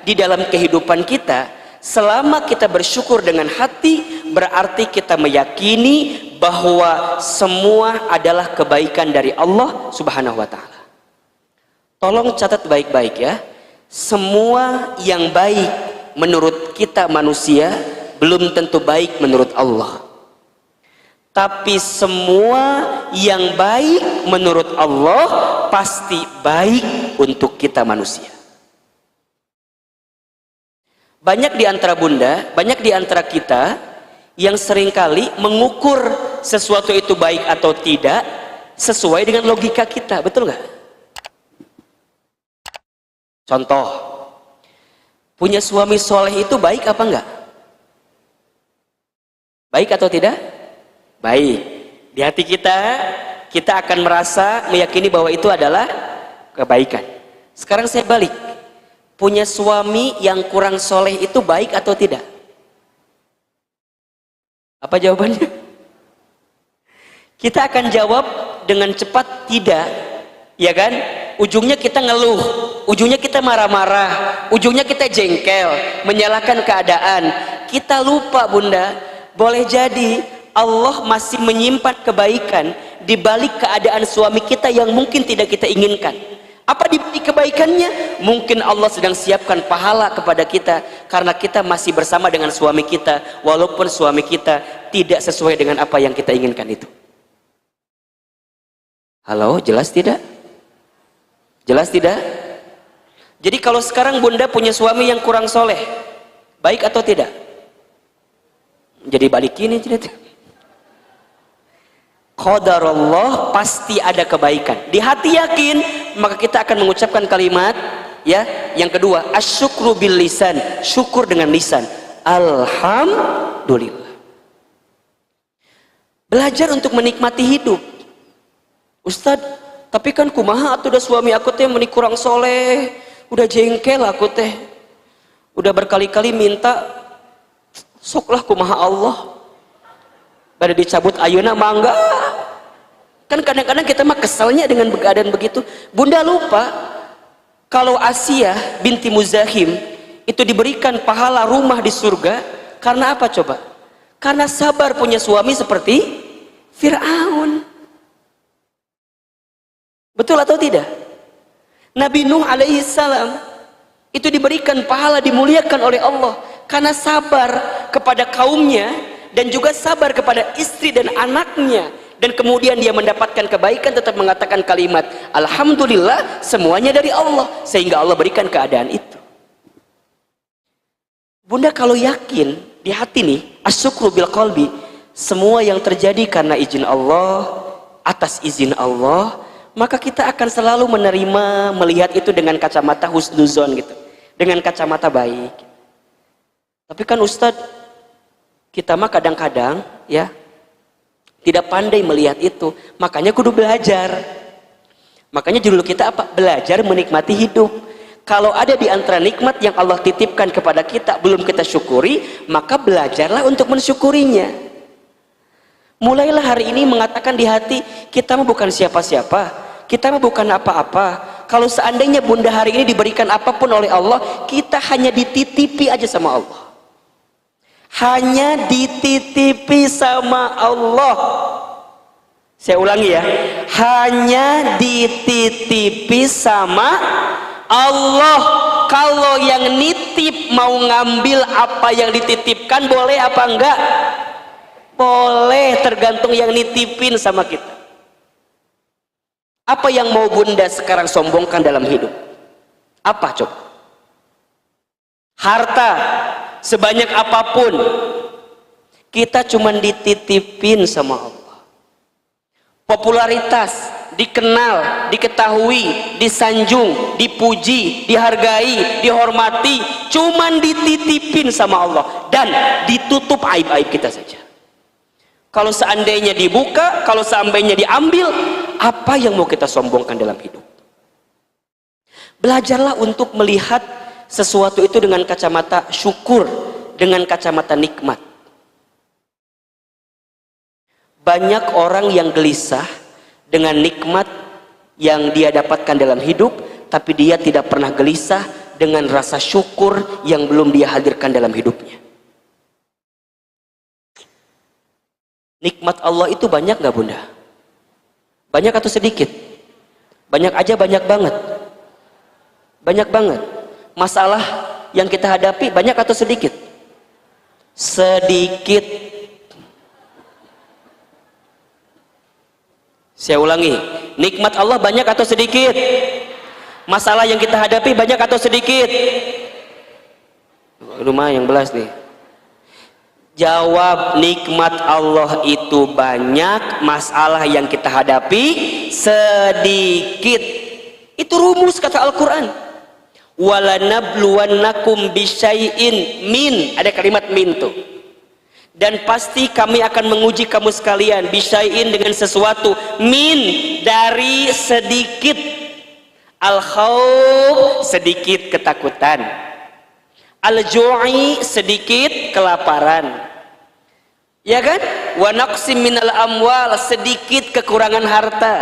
di dalam kehidupan kita, selama kita bersyukur dengan hati, berarti kita meyakini bahwa semua adalah kebaikan dari Allah Subhanahu wa Ta'ala. Tolong catat baik-baik ya. Semua yang baik menurut kita manusia belum tentu baik menurut Allah. Tapi semua yang baik menurut Allah pasti baik untuk kita manusia. Banyak di antara Bunda, banyak di antara kita yang seringkali mengukur sesuatu itu baik atau tidak sesuai dengan logika kita, betul nggak? Contoh, punya suami soleh itu baik apa enggak? Baik atau tidak? Baik. Di hati kita, kita akan merasa meyakini bahwa itu adalah kebaikan. Sekarang saya balik, punya suami yang kurang soleh itu baik atau tidak? Apa jawabannya? Kita akan jawab dengan cepat tidak, ya kan? Ujungnya kita ngeluh, ujungnya kita marah-marah, ujungnya kita jengkel, menyalahkan keadaan. Kita lupa Bunda, boleh jadi Allah masih menyimpan kebaikan di balik keadaan suami kita yang mungkin tidak kita inginkan. Apa di balik kebaikannya? Mungkin Allah sedang siapkan pahala kepada kita karena kita masih bersama dengan suami kita, walaupun suami kita tidak sesuai dengan apa yang kita inginkan itu. Halo, jelas tidak? Jelas tidak? Jadi kalau sekarang Bunda punya suami yang kurang soleh, baik atau tidak? Jadi balik ini cerita. Qadarullah, pasti ada kebaikan. Di hati yakin, maka kita akan mengucapkan kalimat ya. Yang kedua, asyukru bil lisan, syukur dengan lisan. Alhamdulillah. Belajar untuk menikmati hidup. Ustadz, tapi kan kumaha atuh udah suami aku teh meni kurang soleh, udah jengkel aku teh, udah berkali-kali minta, soklah kumaha Allah, pada dicabut ayuna mangga. Kan kadang-kadang kita mah kesalnya dengan keadaan begitu. Bunda lupa kalau Asia binti Muzahim itu diberikan pahala rumah di surga karena apa coba? Karena sabar punya suami seperti Fir'aun. Betul atau tidak? Nabi Nuh alaihi salam itu diberikan pahala, dimuliakan oleh Allah karena sabar kepada kaumnya dan juga sabar kepada istri dan anaknya, dan kemudian dia mendapatkan kebaikan, tetap mengatakan kalimat alhamdulillah, semuanya dari Allah, sehingga Allah berikan keadaan itu. Bunda kalau yakin di hati nih, asyukru bil qalbi, semua yang terjadi karena izin Allah, atas izin Allah, maka kita akan selalu menerima, melihat itu dengan kacamata husnuzon gitu, dengan kacamata baik. Tapi kan Ustadz, kita mah kadang-kadang ya tidak pandai melihat itu, makanya kudu belajar. Makanya judul kita apa? Belajar menikmati hidup. Kalau ada di antara nikmat yang Allah titipkan kepada kita belum kita syukuri, maka belajarlah untuk mensyukurinya. Mulailah hari ini mengatakan di hati, kita mah bukan siapa-siapa, kita mah bukan apa-apa. Kalau seandainya bunda hari ini diberikan apapun oleh Allah, kita hanya dititipi aja sama Allah. Hanya dititipi sama Allah. Saya ulangi ya, hanya dititipi sama Allah. Kalau yang nitip mau ngambil apa yang dititipkan, boleh apa enggak? Boleh, tergantung yang nitipin sama kita. Apa yang mau bunda sekarang sombongkan dalam hidup? Apa coba? Harta sebanyak apapun, kita cuma dititipin sama Allah. Popularitas, dikenal, diketahui, disanjung, dipuji, dihargai, dihormati, cuma dititipin sama Allah, dan ditutup aib-aib kita saja. Kalau seandainya dibuka, kalau seandainya diambil, apa yang mau kita sombongkan dalam hidup? Belajarlah untuk melihat sesuatu itu dengan kacamata syukur, dengan kacamata nikmat. Banyak orang yang gelisah dengan nikmat yang dia dapatkan dalam hidup, tapi dia tidak pernah gelisah dengan rasa syukur yang belum dia hadirkan dalam hidupnya. Nikmat Allah itu banyak gak bunda? Banyak atau sedikit? Banyak aja, banyak banget. Banyak banget. Masalah yang kita hadapi banyak atau sedikit? Sedikit. Saya ulangi, nikmat Allah banyak atau sedikit? Masalah yang kita hadapi banyak atau sedikit? Rumah yang belas nih. Jawab, nikmat Allah itu banyak, masalah yang kita hadapi sedikit. Itu rumus kata Al-Quran. Walanabluwannakum bisyai'in min, ada kalimat min tuh. Dan pasti kami akan menguji kamu sekalian, bisyai'in dengan sesuatu, min dari sedikit, al-khawf sedikit ketakutan, al-ju'i sedikit kelaparan, ya kan? Wa naqsim minal amwal sedikit kekurangan harta,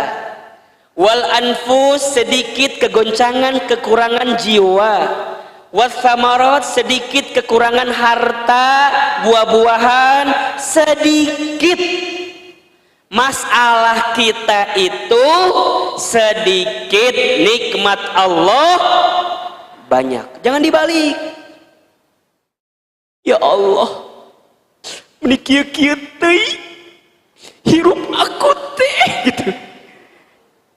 wal anfus sedikit kegoncangan kekurangan jiwa, wathamarat sedikit kekurangan harta, buah-buahan sedikit. Masalah kita itu sedikit, nikmat Allah banyak. Jangan dibalik. Ya Allah, menikieu-kieu teh hirup aku teh gitu.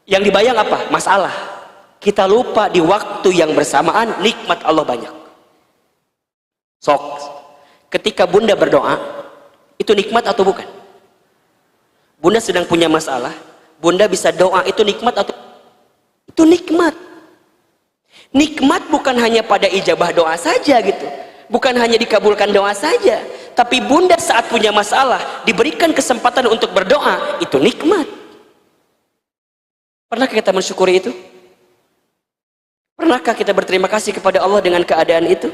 Yang dibayang apa? Masalah. Kita lupa di waktu yang bersamaan nikmat Allah banyak. Sok, ketika bunda berdoa, itu nikmat atau bukan? Bunda sedang punya masalah, bunda bisa doa, itu nikmat atau? Itu nikmat. Nikmat bukan hanya pada ijabah doa saja gitu, bukan hanya dikabulkan doa saja, tapi bunda saat punya masalah diberikan kesempatan untuk berdoa, itu nikmat. Pernahkah kita mensyukuri itu? Pernahkah kita berterima kasih kepada Allah dengan keadaan itu?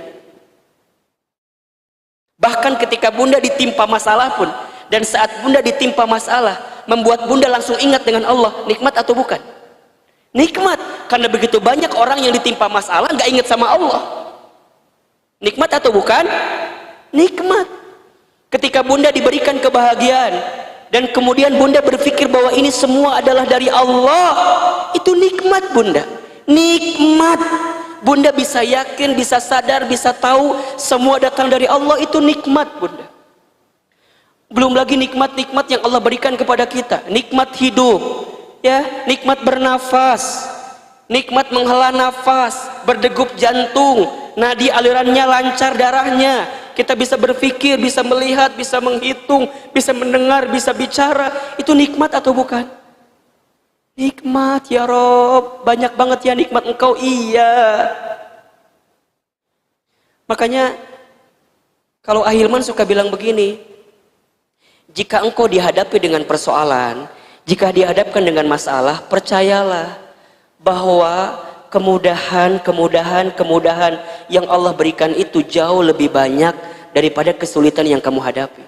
Bahkan ketika bunda ditimpa masalah pun, dan saat bunda ditimpa masalah membuat bunda langsung ingat dengan Allah, nikmat atau bukan? Nikmat, karena begitu banyak orang yang ditimpa masalah nggak ingat sama Allah. Nikmat atau bukan? Nikmat. Ketika bunda diberikan kebahagiaan, dan kemudian bunda berpikir bahwa ini semua adalah dari Allah, itu nikmat bunda, nikmat. Bunda bisa yakin, bisa sadar, bisa tahu semua datang dari Allah, itu nikmat bunda. Belum lagi nikmat-nikmat yang Allah berikan kepada kita, nikmat hidup, ya, nikmat bernafas, nikmat menghela nafas, berdegup jantung, nadi alirannya lancar darahnya, kita bisa berpikir, bisa melihat, bisa menghitung, bisa mendengar, bisa bicara. Itu nikmat atau bukan? Nikmat ya Rob, banyak banget ya nikmat Engkau. Iya. Makanya kalau Ahilman suka bilang begini, jika engkau dihadapi dengan persoalan, jika dihadapkan dengan masalah, percayalah bahwa kemudahan yang Allah berikan itu jauh lebih banyak daripada kesulitan yang kamu hadapi.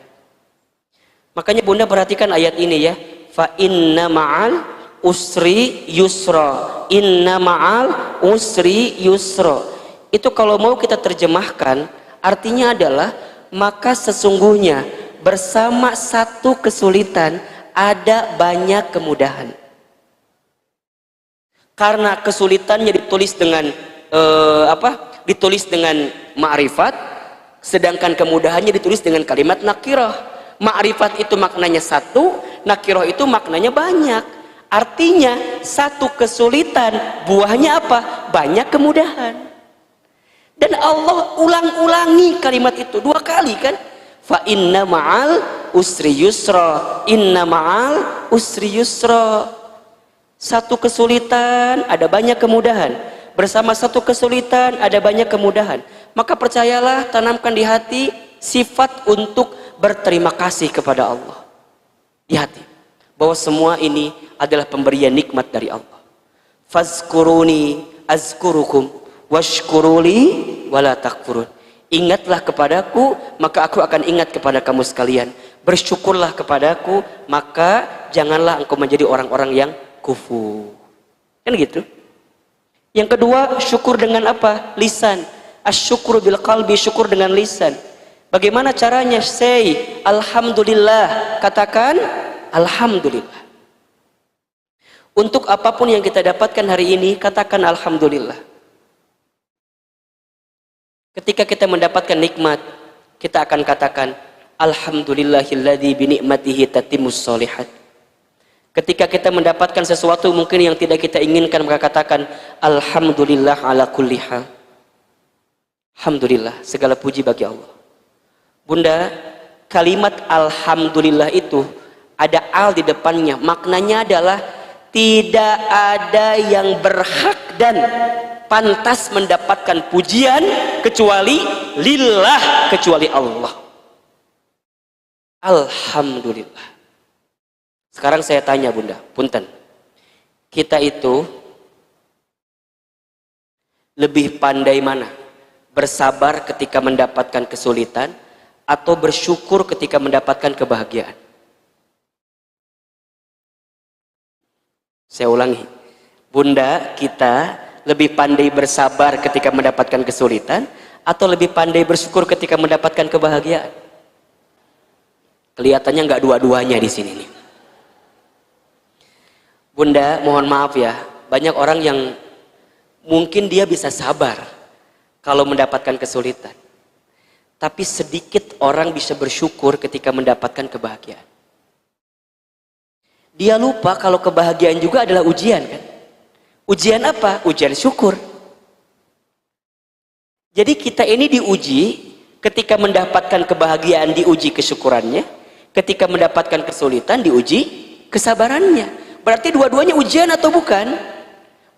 Makanya bunda perhatikan ayat ini ya, fa inna ma'al usri yusra, inna ma'al usri yusra. Itu kalau mau kita terjemahkan, artinya adalah maka sesungguhnya bersama satu kesulitan ada banyak kemudahan. Karena kesulitannya ditulis dengan ditulis dengan ma'rifat, sedangkan kemudahannya ditulis dengan kalimat nakirah. Ma'rifat itu maknanya satu, nakirah itu maknanya banyak. Artinya satu kesulitan buahnya apa? Banyak kemudahan. Dan Allah ulang-ulangi kalimat itu 2 kali kan? Fa inna ma'al usri yusra, inna ma'al usri yusra. Satu kesulitan ada banyak kemudahan, bersama satu kesulitan ada banyak kemudahan. Maka percayalah, tanamkan di hati sifat untuk berterima kasih kepada Allah di hati, bahwa semua ini adalah pemberian nikmat dari Allah. Fazkuruni azkurukum washkuruli wala takfurun. Ingatlah kepadaku, maka aku akan ingat kepada kamu sekalian. Bersyukurlah kepadaku, maka janganlah engkau menjadi orang-orang yang kufur. Kan gitu. Yang kedua, syukur dengan apa? Lisan. Asyukru bil qalbi, syukur dengan lisan. Bagaimana caranya? Say alhamdulillah. Katakan alhamdulillah. Untuk apapun yang kita dapatkan hari ini, katakan alhamdulillah. Ketika kita mendapatkan nikmat, kita akan katakan alhamdulillahilladzi bi ni'matihi tatimmus sholihat. Ketika kita mendapatkan sesuatu mungkin yang tidak kita inginkan, maka katakan alhamdulillah ala kulli hal. Alhamdulillah, segala puji bagi Allah. Bunda, kalimat alhamdulillah itu ada al di depannya. Maknanya adalah tidak ada yang berhak dan pantas mendapatkan pujian kecuali lillah, kecuali Allah. Alhamdulillah. Sekarang saya tanya bunda, punten, kita itu lebih pandai mana? Bersabar ketika mendapatkan kesulitan atau bersyukur ketika mendapatkan kebahagiaan? Saya ulangi, bunda, kita lebih pandai bersabar ketika mendapatkan kesulitan atau lebih pandai bersyukur ketika mendapatkan kebahagiaan? Kelihatannya nggak dua-duanya di sini nih. Bunda, mohon maaf ya, banyak orang yang mungkin dia bisa sabar kalau mendapatkan kesulitan, tapi sedikit orang bisa bersyukur ketika mendapatkan kebahagiaan. Dia lupa kalau kebahagiaan juga adalah ujian kan? Ujian apa? Ujian syukur. Jadi kita ini diuji, ketika mendapatkan kebahagiaan diuji kesyukurannya, ketika mendapatkan kesulitan diuji kesabarannya. Berarti dua-duanya ujian atau bukan?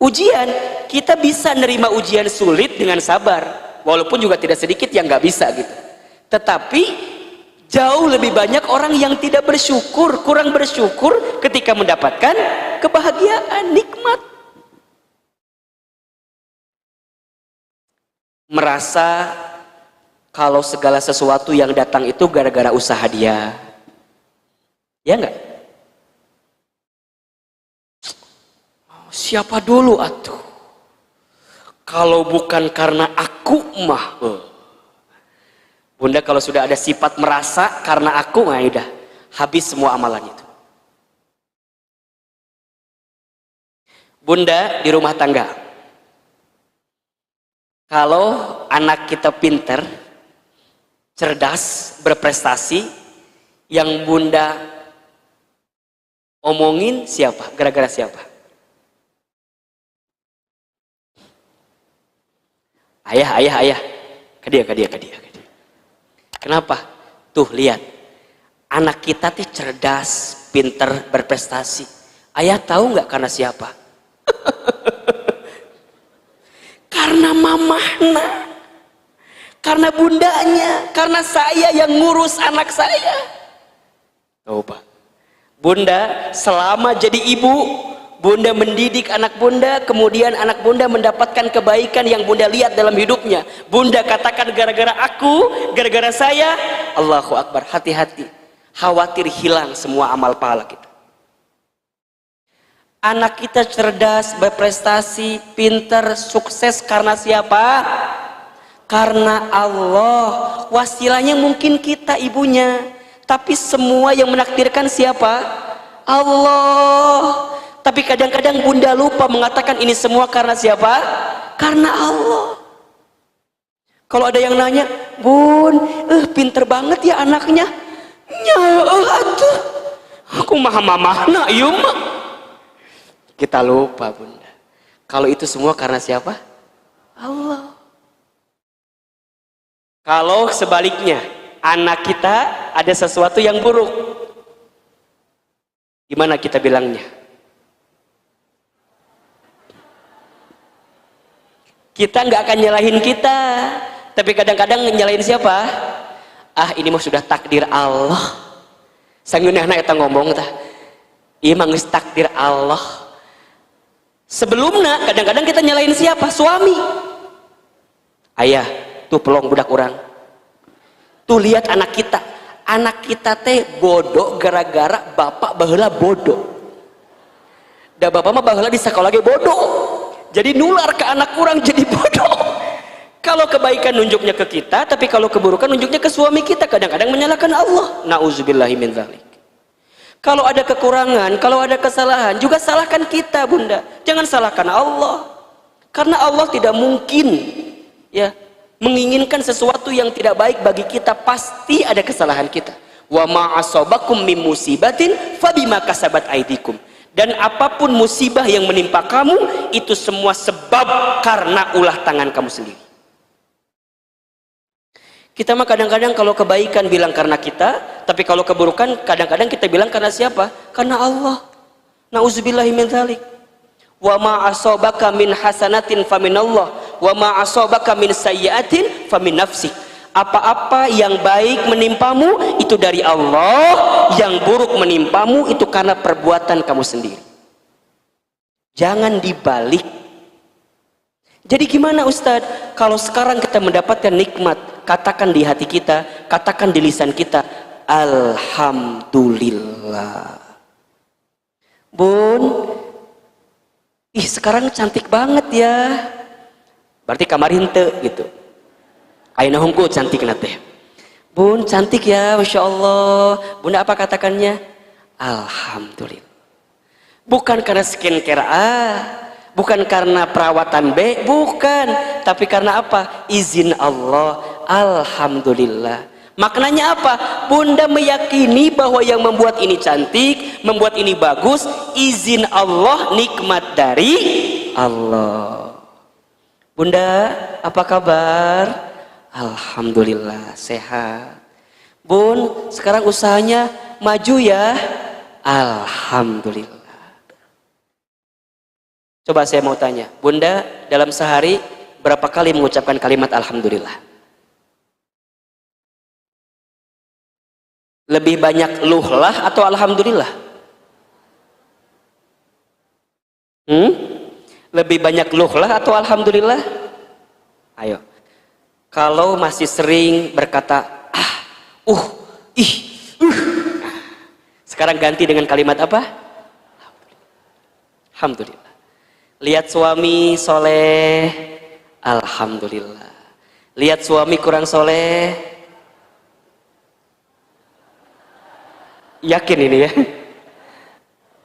Ujian. Kita bisa nerima ujian sulit dengan sabar, walaupun juga tidak sedikit yang nggak bisa gitu. Tetapi jauh lebih banyak orang yang tidak bersyukur, kurang bersyukur ketika mendapatkan kebahagiaan, nikmat. Merasa kalau segala sesuatu yang datang itu gara-gara usaha dia. Ya enggak? Siapa dulu atuh? Kalau bukan karena aku mah. Bunda, kalau sudah ada sifat merasa karena aku, nah udah habis semua amalan itu. Bunda di rumah tangga, kalau anak kita pinter, cerdas, berprestasi, yang bunda omongin siapa? Gara-gara siapa? Ayah. Ke dia. Kenapa? Tuh lihat, anak kita tuh cerdas, pinter, berprestasi. Ayah tahu nggak karena siapa? Karena mamahnya, karena bundanya, karena saya yang ngurus anak saya. Coba, bunda selama jadi ibu, bunda mendidik anak bunda, kemudian anak bunda mendapatkan kebaikan yang bunda lihat dalam hidupnya. Bunda katakan gara-gara aku, gara-gara saya. Allahu Akbar, hati-hati, khawatir hilang semua amal pahala kita. Anak kita cerdas, berprestasi, pintar, sukses karena siapa? Karena Allah. Wasilahnya mungkin kita ibunya, tapi semua yang menakdirkan siapa? Allah. Tapi kadang-kadang bunda lupa mengatakan ini semua karena siapa? Karena Allah. Kalau ada yang nanya, bun, pinter banget ya anaknya. Ya, aduh, aku mamah yuma. Kita lupa bunda, kalau itu semua karena siapa? Allah. Kalau sebaliknya, anak kita ada sesuatu yang buruk, gimana kita bilangnya? Kita nggak akan nyalahin kita, tapi kadang-kadang nyalahin siapa? Ah, ini mah sudah takdir Allah. Sangunahna eta ngomong tah, ieu mah geus takdir Allah. Sebelumnya kadang-kadang kita nyalain siapa? Suami. Ayah, tuh pelong budak orang. Tuh lihat anak kita teh bodoh gara-gara bapak baheula bodoh. Da bapak mah baheula di sekolah ge bodoh. Jadi nular ke anak orang jadi bodoh. Kalau kebaikan nunjuknya ke kita, tapi kalau keburukan nunjuknya ke suami kita. Kadang-kadang menyalahkan Allah. Nauzubillahi min dzalik. Kalau ada kekurangan, kalau ada kesalahan, juga salahkan kita bunda, jangan salahkan Allah, karena Allah tidak mungkin ya menginginkan sesuatu yang tidak baik bagi kita. Pasti ada kesalahan kita. Wa ma asabakum min musibatin fabima kasabat aidikum. Dan apapun musibah yang menimpa kamu, itu semua sebab karena ulah tangan kamu sendiri. Kita mah kadang-kadang kalau kebaikan bilang karena kita, tapi kalau keburukan kadang-kadang kita bilang karena siapa? Karena Allah. Nauzubillahi min dzalik. Wa ma asabaka min hasanatin faminallah, wa ma asabaka min sayyi'atin famin nafsik. Apa-apa yang baik menimpamu itu dari Allah, yang buruk menimpamu itu karena perbuatan kamu sendiri. Jangan dibalik. Jadi gimana Ustadz? Kalau sekarang kita mendapatkan nikmat, katakan di hati kita, katakan di lisan kita, Alhamdulillah. Bun, sekarang cantik banget ya. Berarti kamarin te gitu. Aina hungku cantik nate. Bun, cantik ya, Masya Allah. Bunda apa katakannya? Alhamdulillah. Bukan karena skincare A, bukan karena perawatan B, bukan, tapi karena apa? Izin Allah. Alhamdulillah. Maknanya apa? Bunda meyakini bahwa yang membuat ini cantik, membuat ini bagus, izin Allah, nikmat dari Allah. Bunda, apa kabar? Alhamdulillah, sehat. Bun, sekarang usahanya maju ya? Alhamdulillah. Coba saya mau tanya, Bunda dalam sehari berapa kali mengucapkan kalimat Alhamdulillah? Lebih banyak luhlah atau Alhamdulillah? Lebih banyak luhlah atau Alhamdulillah? Ayo. Kalau masih sering berkata sekarang ganti dengan kalimat apa? Alhamdulillah. Lihat suami soleh, Alhamdulillah. Lihat suami kurang soleh, Yakin ini ya?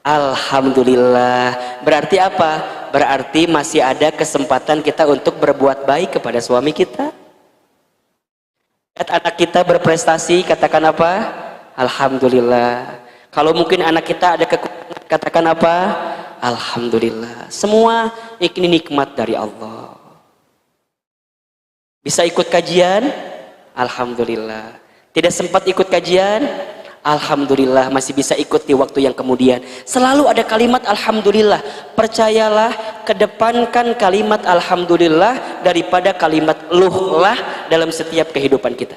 Alhamdulillah. Berarti apa? Berarti masih ada kesempatan kita untuk berbuat baik kepada suami kita. Lihat anak kita berprestasi, katakan apa? Alhamdulillah. Kalau mungkin anak kita ada kekurangan, katakan apa? Alhamdulillah. Semua ini nikmat dari Allah. Bisa ikut kajian? Alhamdulillah. Tidak sempat ikut kajian? Alhamdulillah, masih bisa ikut di waktu yang kemudian. Selalu ada kalimat alhamdulillah. Percayalah, kedepankan kalimat alhamdulillah daripada kalimat luhlah dalam setiap kehidupan kita.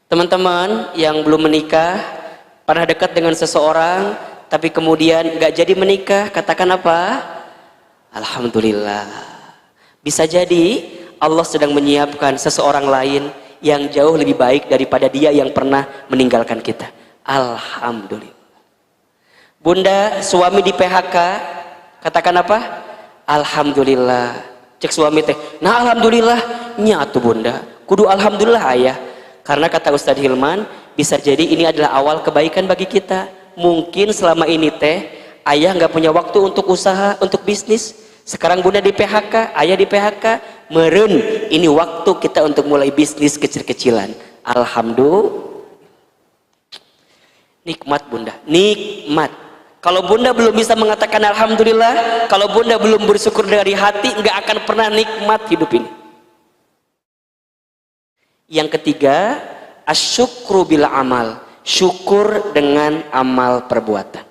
Teman-teman yang belum menikah, pernah dekat dengan seseorang tapi kemudian gak jadi menikah, katakan apa? Alhamdulillah. Bisa jadi Allah sedang menyiapkan seseorang lain yang jauh lebih baik daripada dia yang pernah meninggalkan kita. Alhamdulillah. Bunda, suami di PHK, katakan apa? Alhamdulillah. Cek suami teh, nah alhamdulillah nyatu bunda, kudu alhamdulillah ayah. Karena kata Ustadz Hilman, bisa jadi ini adalah awal kebaikan bagi kita. Mungkin selama ini teh ayah nggak punya waktu untuk usaha, untuk bisnis. Sekarang bunda di PHK, ayah di PHK, meren, ini waktu kita untuk mulai bisnis kecil-kecilan. Alhamdulillah. Nikmat bunda, nikmat. Kalau bunda belum bisa mengatakan alhamdulillah, kalau bunda belum bersyukur dari hati, nggak akan pernah nikmat hidup ini. Yang ketiga, asyukru bil amal, syukur dengan amal perbuatan.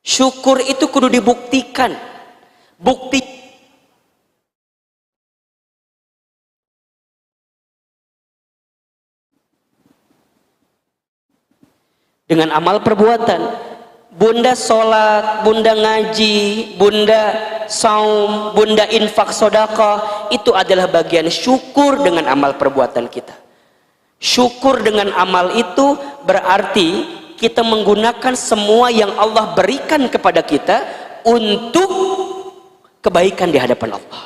Syukur itu kudu dibuktikan. Bukti dengan amal perbuatan. Bunda sholat, bunda ngaji, bunda saum, bunda infak sedekah, itu adalah bagian syukur dengan amal perbuatan kita. Syukur dengan amal itu berarti kita menggunakan semua yang Allah berikan kepada kita untuk kebaikan di hadapan Allah.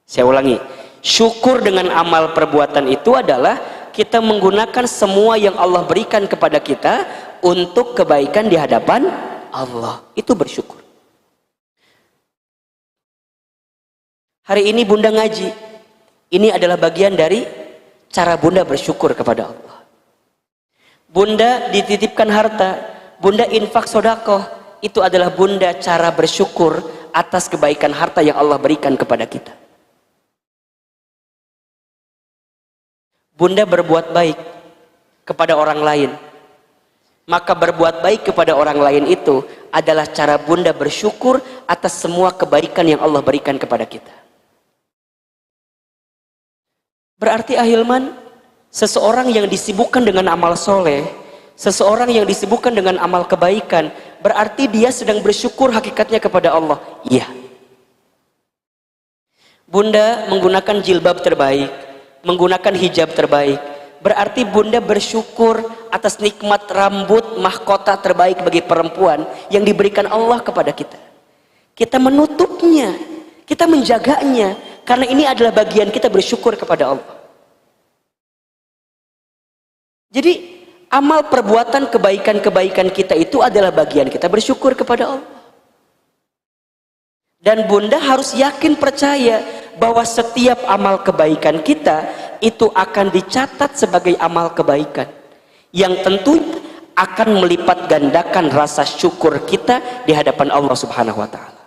Saya ulangi, syukur dengan amal perbuatan itu adalah kita menggunakan semua yang Allah berikan kepada kita untuk kebaikan di hadapan Allah. Itu bersyukur. Hari ini bunda ngaji, ini adalah bagian dari cara bunda bersyukur kepada Allah. Bunda dititipkan harta, bunda infak sedekah, itu adalah bunda cara bersyukur atas kebaikan harta yang Allah berikan kepada kita. Bunda berbuat baik kepada orang lain, maka berbuat baik kepada orang lain itu adalah cara bunda bersyukur atas semua kebaikan yang Allah berikan kepada kita. Berarti Ahilman, seseorang yang disibukkan dengan amal soleh, seseorang yang disibukkan dengan amal kebaikan, berarti dia sedang bersyukur hakikatnya kepada Allah. Iya. Bunda menggunakan jilbab terbaik, menggunakan hijab terbaik, berarti bunda bersyukur atas nikmat rambut mahkota terbaik bagi perempuan yang diberikan Allah kepada kita. Kita menutupnya, kita menjaganya, karena ini adalah bagian kita bersyukur kepada Allah. Jadi amal perbuatan kebaikan-kebaikan kita itu adalah bagian kita bersyukur kepada Allah. Dan bunda harus yakin percaya bahwa setiap amal kebaikan kita itu akan dicatat sebagai amal kebaikan yang tentu akan melipat gandakan rasa syukur kita di hadapan Allah Subhanahu wa taala.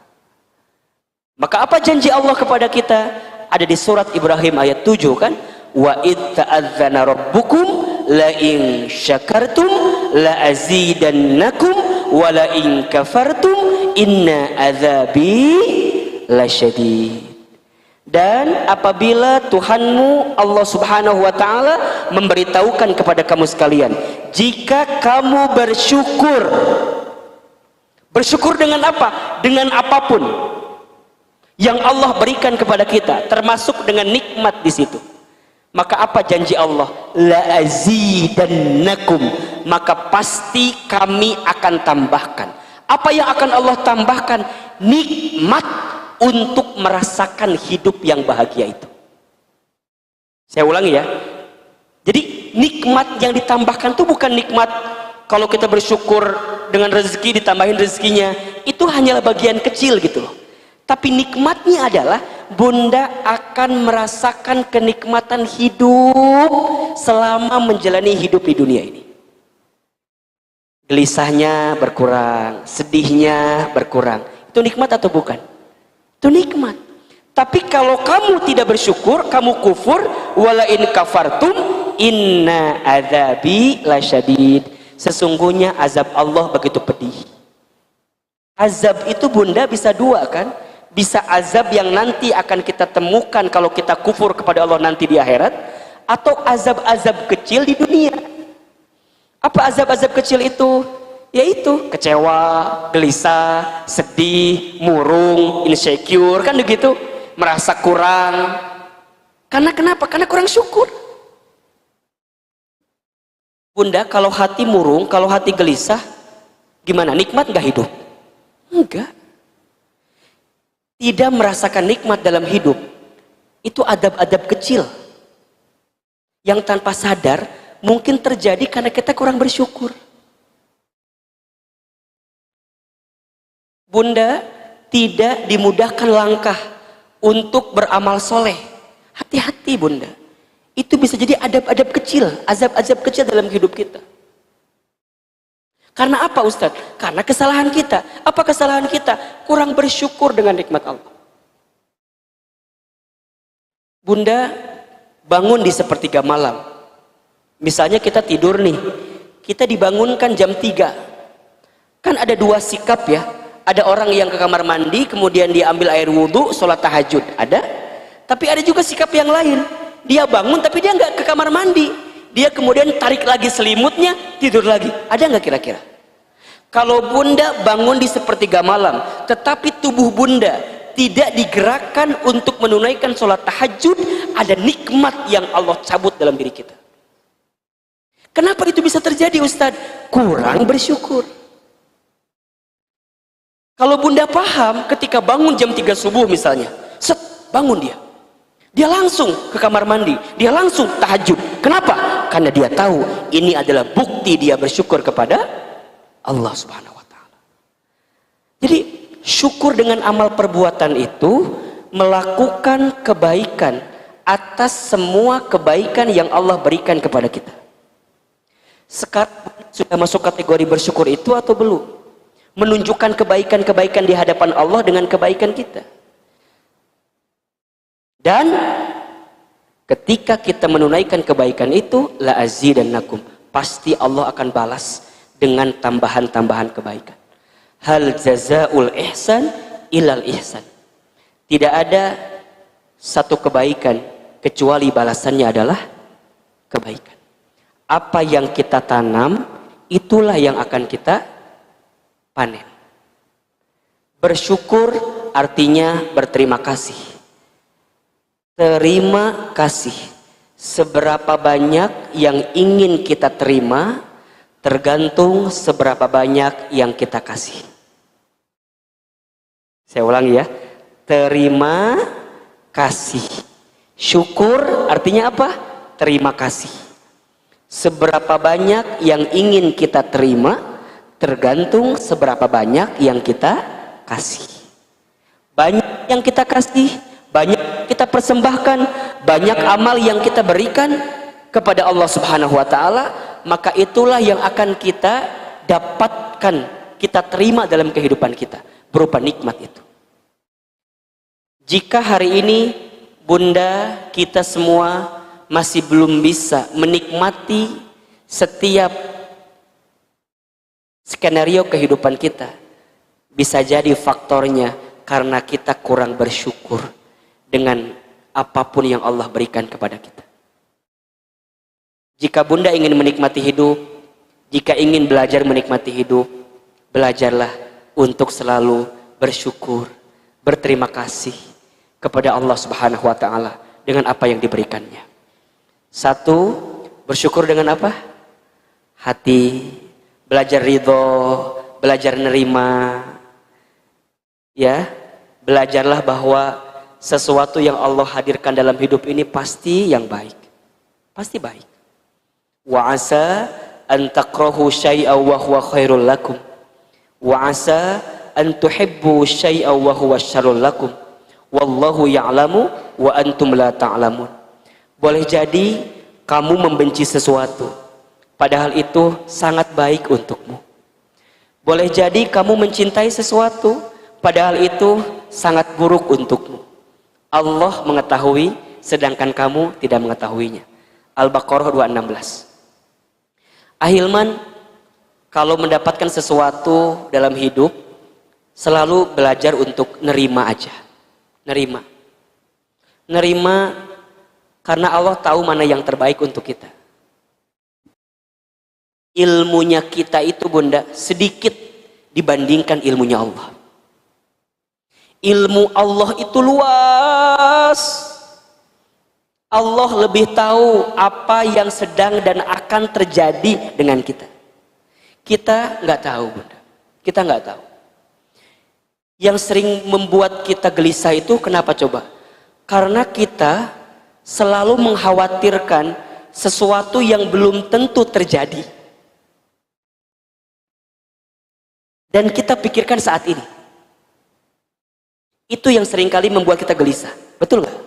Maka apa janji Allah kepada kita? Ada di surat Ibrahim ayat 7 kan? Wa id ta'adzana rabbukum la in syakartum la azidannakum wa la in kafartum inna azabi lasyadid. Dan apabila Tuhanmu Allah Subhanahu wa taala memberitahukan kepada kamu sekalian, jika kamu bersyukur, bersyukur dengan apa? Dengan apapun yang Allah berikan kepada kita, termasuk dengan nikmat di situ. Maka apa janji Allah? La azidannakum, maka pasti kami akan tambahkan. Apa yang akan Allah tambahkan? Nikmat untuk merasakan hidup yang bahagia itu. Saya ulangi ya, Jadi nikmat yang ditambahkan itu bukan nikmat kalau kita bersyukur dengan rezeki ditambahin rezekinya, itu hanyalah bagian kecil gitu loh. Tapi nikmatnya adalah bunda akan merasakan kenikmatan hidup selama menjalani hidup di dunia ini. Gelisahnya berkurang, sedihnya berkurang. Itu nikmat atau bukan? Itu nikmat. Tapi kalau kamu tidak bersyukur, kamu kufur, wala in kafartum inna adzabi lasyadid. Sesungguhnya azab Allah begitu pedih. Azab itu bunda bisa dua kan? Bisa azab yang nanti akan kita temukan kalau kita kufur kepada Allah nanti di akhirat, atau azab-azab kecil di dunia. Apa azab-azab kecil itu? Yaitu kecewa, gelisah, sedih, murung, insecure, kan begitu, merasa kurang. Karena kenapa? Karena kurang syukur. Bunda, kalau hati murung, kalau hati gelisah, gimana? Nikmat nggak hidup? Enggak. Tidak merasakan nikmat dalam hidup, itu adab-adab kecil yang tanpa sadar mungkin terjadi karena kita kurang bersyukur. Bunda, tidak dimudahkan langkah untuk beramal soleh. Hati-hati bunda, itu bisa jadi adab-adab kecil, azab-azab kecil dalam hidup kita. Karena apa Ustadz? Karena kesalahan kita. Apa kesalahan kita? Kurang bersyukur dengan nikmat Allah. Bunda, bangun di sepertiga malam. Misalnya kita tidur nih, kita dibangunkan jam 3. Kan ada dua sikap ya. Ada orang yang ke kamar mandi, kemudian dia ambil air wudhu, sholat tahajud. Ada. Tapi ada juga sikap yang lain. Dia bangun tapi dia nggak ke kamar mandi. Dia kemudian tarik lagi selimutnya, tidur lagi. Ada nggak kira-kira? Kalau bunda bangun di sepertiga malam, tetapi tubuh bunda tidak digerakkan untuk menunaikan sholat tahajud, ada nikmat yang Allah cabut dalam diri kita. Kenapa itu bisa terjadi Ustadz? Kurang bersyukur. Kalau bunda paham, ketika bangun jam 3 subuh misalnya, set, bangun dia. Dia langsung ke kamar mandi, dia langsung tahajud. Kenapa? Karena dia tahu ini adalah bukti dia bersyukur kepada Allah Subhanahu wa Ta'ala. Jadi syukur dengan amal perbuatan itu melakukan kebaikan atas semua kebaikan yang Allah berikan kepada kita. Sekarang sudah masuk kategori bersyukur itu atau belum? Menunjukkan kebaikan-kebaikan di hadapan Allah dengan kebaikan kita. Dan ketika kita menunaikan kebaikan itu, la azidannakum, pasti Allah akan balas dengan tambahan-tambahan kebaikan. Hal jazaul ihsan ilal ihsan. Tidak ada satu kebaikan kecuali balasannya adalah kebaikan. Apa yang kita tanam, itulah yang akan kita panen. Bersyukur artinya berterima kasih. Terima kasih. Seberapa banyak yang ingin kita terima tergantung seberapa banyak yang kita kasih. Saya ulangi ya. Terima kasih. Syukur artinya apa? Terima kasih. Seberapa banyak yang ingin kita terima tergantung seberapa banyak yang kita kasih. Banyak yang kita kasih, banyak kita persembahkan, banyak amal yang kita berikan kepada Allah Subhanahu wa Ta'ala, maka itulah yang akan kita dapatkan, kita terima dalam kehidupan kita berupa nikmat itu. Jika hari ini bunda, kita semua masih belum bisa menikmati setiap skenario kehidupan kita, bisa jadi faktornya karena kita kurang bersyukur dengan apapun yang Allah berikan kepada kita. Jika bunda ingin menikmati hidup, jika ingin belajar menikmati hidup, belajarlah untuk selalu bersyukur, berterima kasih kepada Allah Subhanahu wa Ta'ala dengan apa yang diberikannya. Satu, bersyukur dengan apa? Hati, belajar ridho, belajar nerima. Ya, belajarlah bahwa sesuatu yang Allah hadirkan dalam hidup ini pasti yang baik. Pasti baik. Wa asa an takrahu syai'an wa huwa khairul lakum. Wa asa an tuhibbu syai'an wa huwa syarrul lakum. Wallahu ya'lamu wa antum la ta'lamun. Boleh jadi kamu membenci sesuatu, padahal itu sangat baik untukmu. Boleh jadi kamu mencintai sesuatu, padahal itu sangat buruk untukmu. Allah mengetahui, sedangkan kamu tidak mengetahuinya. Al-Baqarah 216. Ahilman, kalau mendapatkan sesuatu dalam hidup, selalu belajar untuk nerima aja. Nerima karena Allah tahu mana yang terbaik untuk kita. Ilmunya kita itu bunda sedikit dibandingkan ilmunya Allah. Ilmu Allah itu luas. Allah lebih tahu apa yang sedang dan akan terjadi dengan kita. Kita nggak tahu bunda. Kita nggak tahu. Yang sering membuat kita gelisah itu kenapa coba? Karena kita selalu mengkhawatirkan sesuatu yang belum tentu terjadi. Dan kita pikirkan saat ini. Itu yang seringkali membuat kita gelisah. Betul nggak?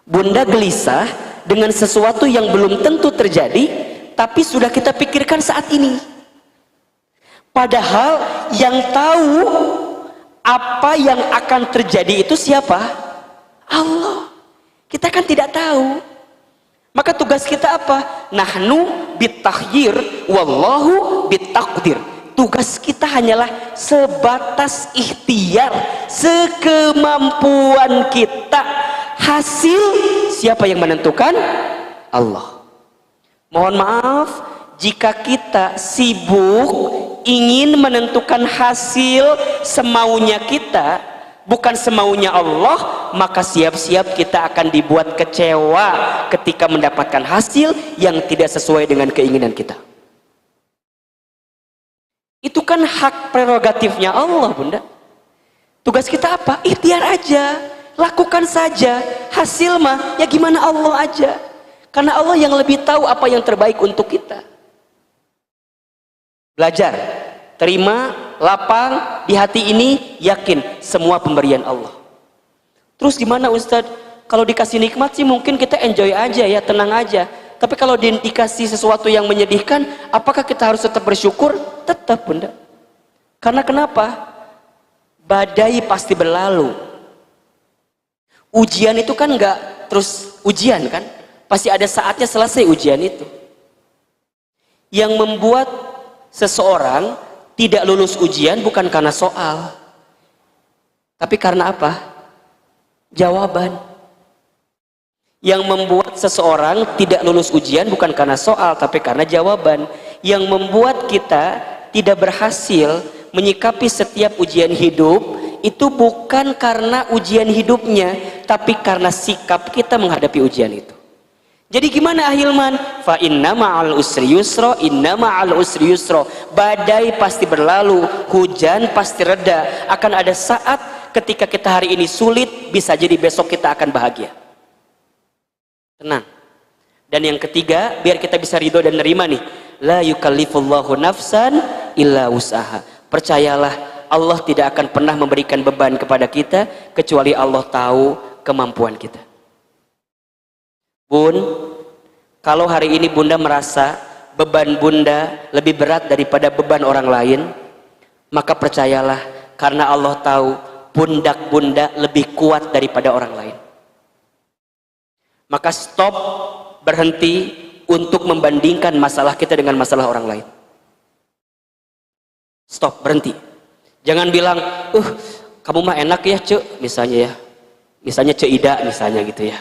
Bunda gelisah dengan sesuatu yang belum tentu terjadi, tapi sudah kita pikirkan saat ini. Padahal yang tahu apa yang akan terjadi itu siapa? Allah. Kita kan tidak tahu. Maka tugas kita apa? Nahnu bitahyir wallahu bitakdir. Tugas kita hanyalah sebatas ikhtiar, sekemampuan kita. Hasil siapa yang menentukan? Allah. Mohon maaf jika kita sibuk ingin menentukan hasil semaunya kita, bukan semaunya Allah, maka siap-siap kita akan dibuat kecewa ketika mendapatkan hasil yang tidak sesuai dengan keinginan kita. Itu kan hak prerogatifnya Allah bunda. Tugas kita apa? Ikhtiar aja, lakukan saja. Hasil mah ya gimana Allah aja, karena Allah yang lebih tahu apa yang terbaik untuk kita. Belajar, terima, lapang di hati ini, yakin semua pemberian Allah. Terus gimana Ustadz? Kalau dikasih nikmat sih mungkin kita enjoy aja ya, tenang aja. Tapi kalau dikasih sesuatu yang menyedihkan, apakah kita harus tetap bersyukur? Tetap bunda. Karena kenapa? Badai pasti berlalu. Ujian itu kan nggak terus ujian kan? Pasti ada saatnya selesai ujian itu. Yang membuat seseorang tidak lulus ujian bukan karena soal, tapi karena apa? Jawaban. Yang membuat seseorang tidak lulus ujian bukan karena soal, tapi karena jawaban. Yang membuat kita tidak berhasil menyikapi setiap ujian hidup itu bukan karena ujian hidupnya, tapi karena sikap kita menghadapi ujian itu. Jadi gimana Ahilman? Fa inna ma'al usri yusra, inna ma'al usri yusra. Badai pasti berlalu, hujan pasti reda. Akan ada saat ketika kita hari ini sulit, bisa jadi besok kita akan bahagia. Tenang. Dan yang ketiga, biar kita bisa ridho dan nerima nih, la yukallifullahu nafsan illa wus'aha. Percayalah, Allah tidak akan pernah memberikan beban kepada kita kecuali Allah tahu kemampuan kita. Bun, kalau hari ini bunda merasa beban bunda lebih berat daripada beban orang lain, maka percayalah, karena Allah tahu pundak bunda lebih kuat daripada orang lain. Maka stop, berhenti untuk membandingkan masalah kita dengan masalah orang lain. Stop, berhenti. Jangan bilang, kamu mah enak ya Cek, misalnya ya. Misalnya Cek Ida misalnya gitu ya.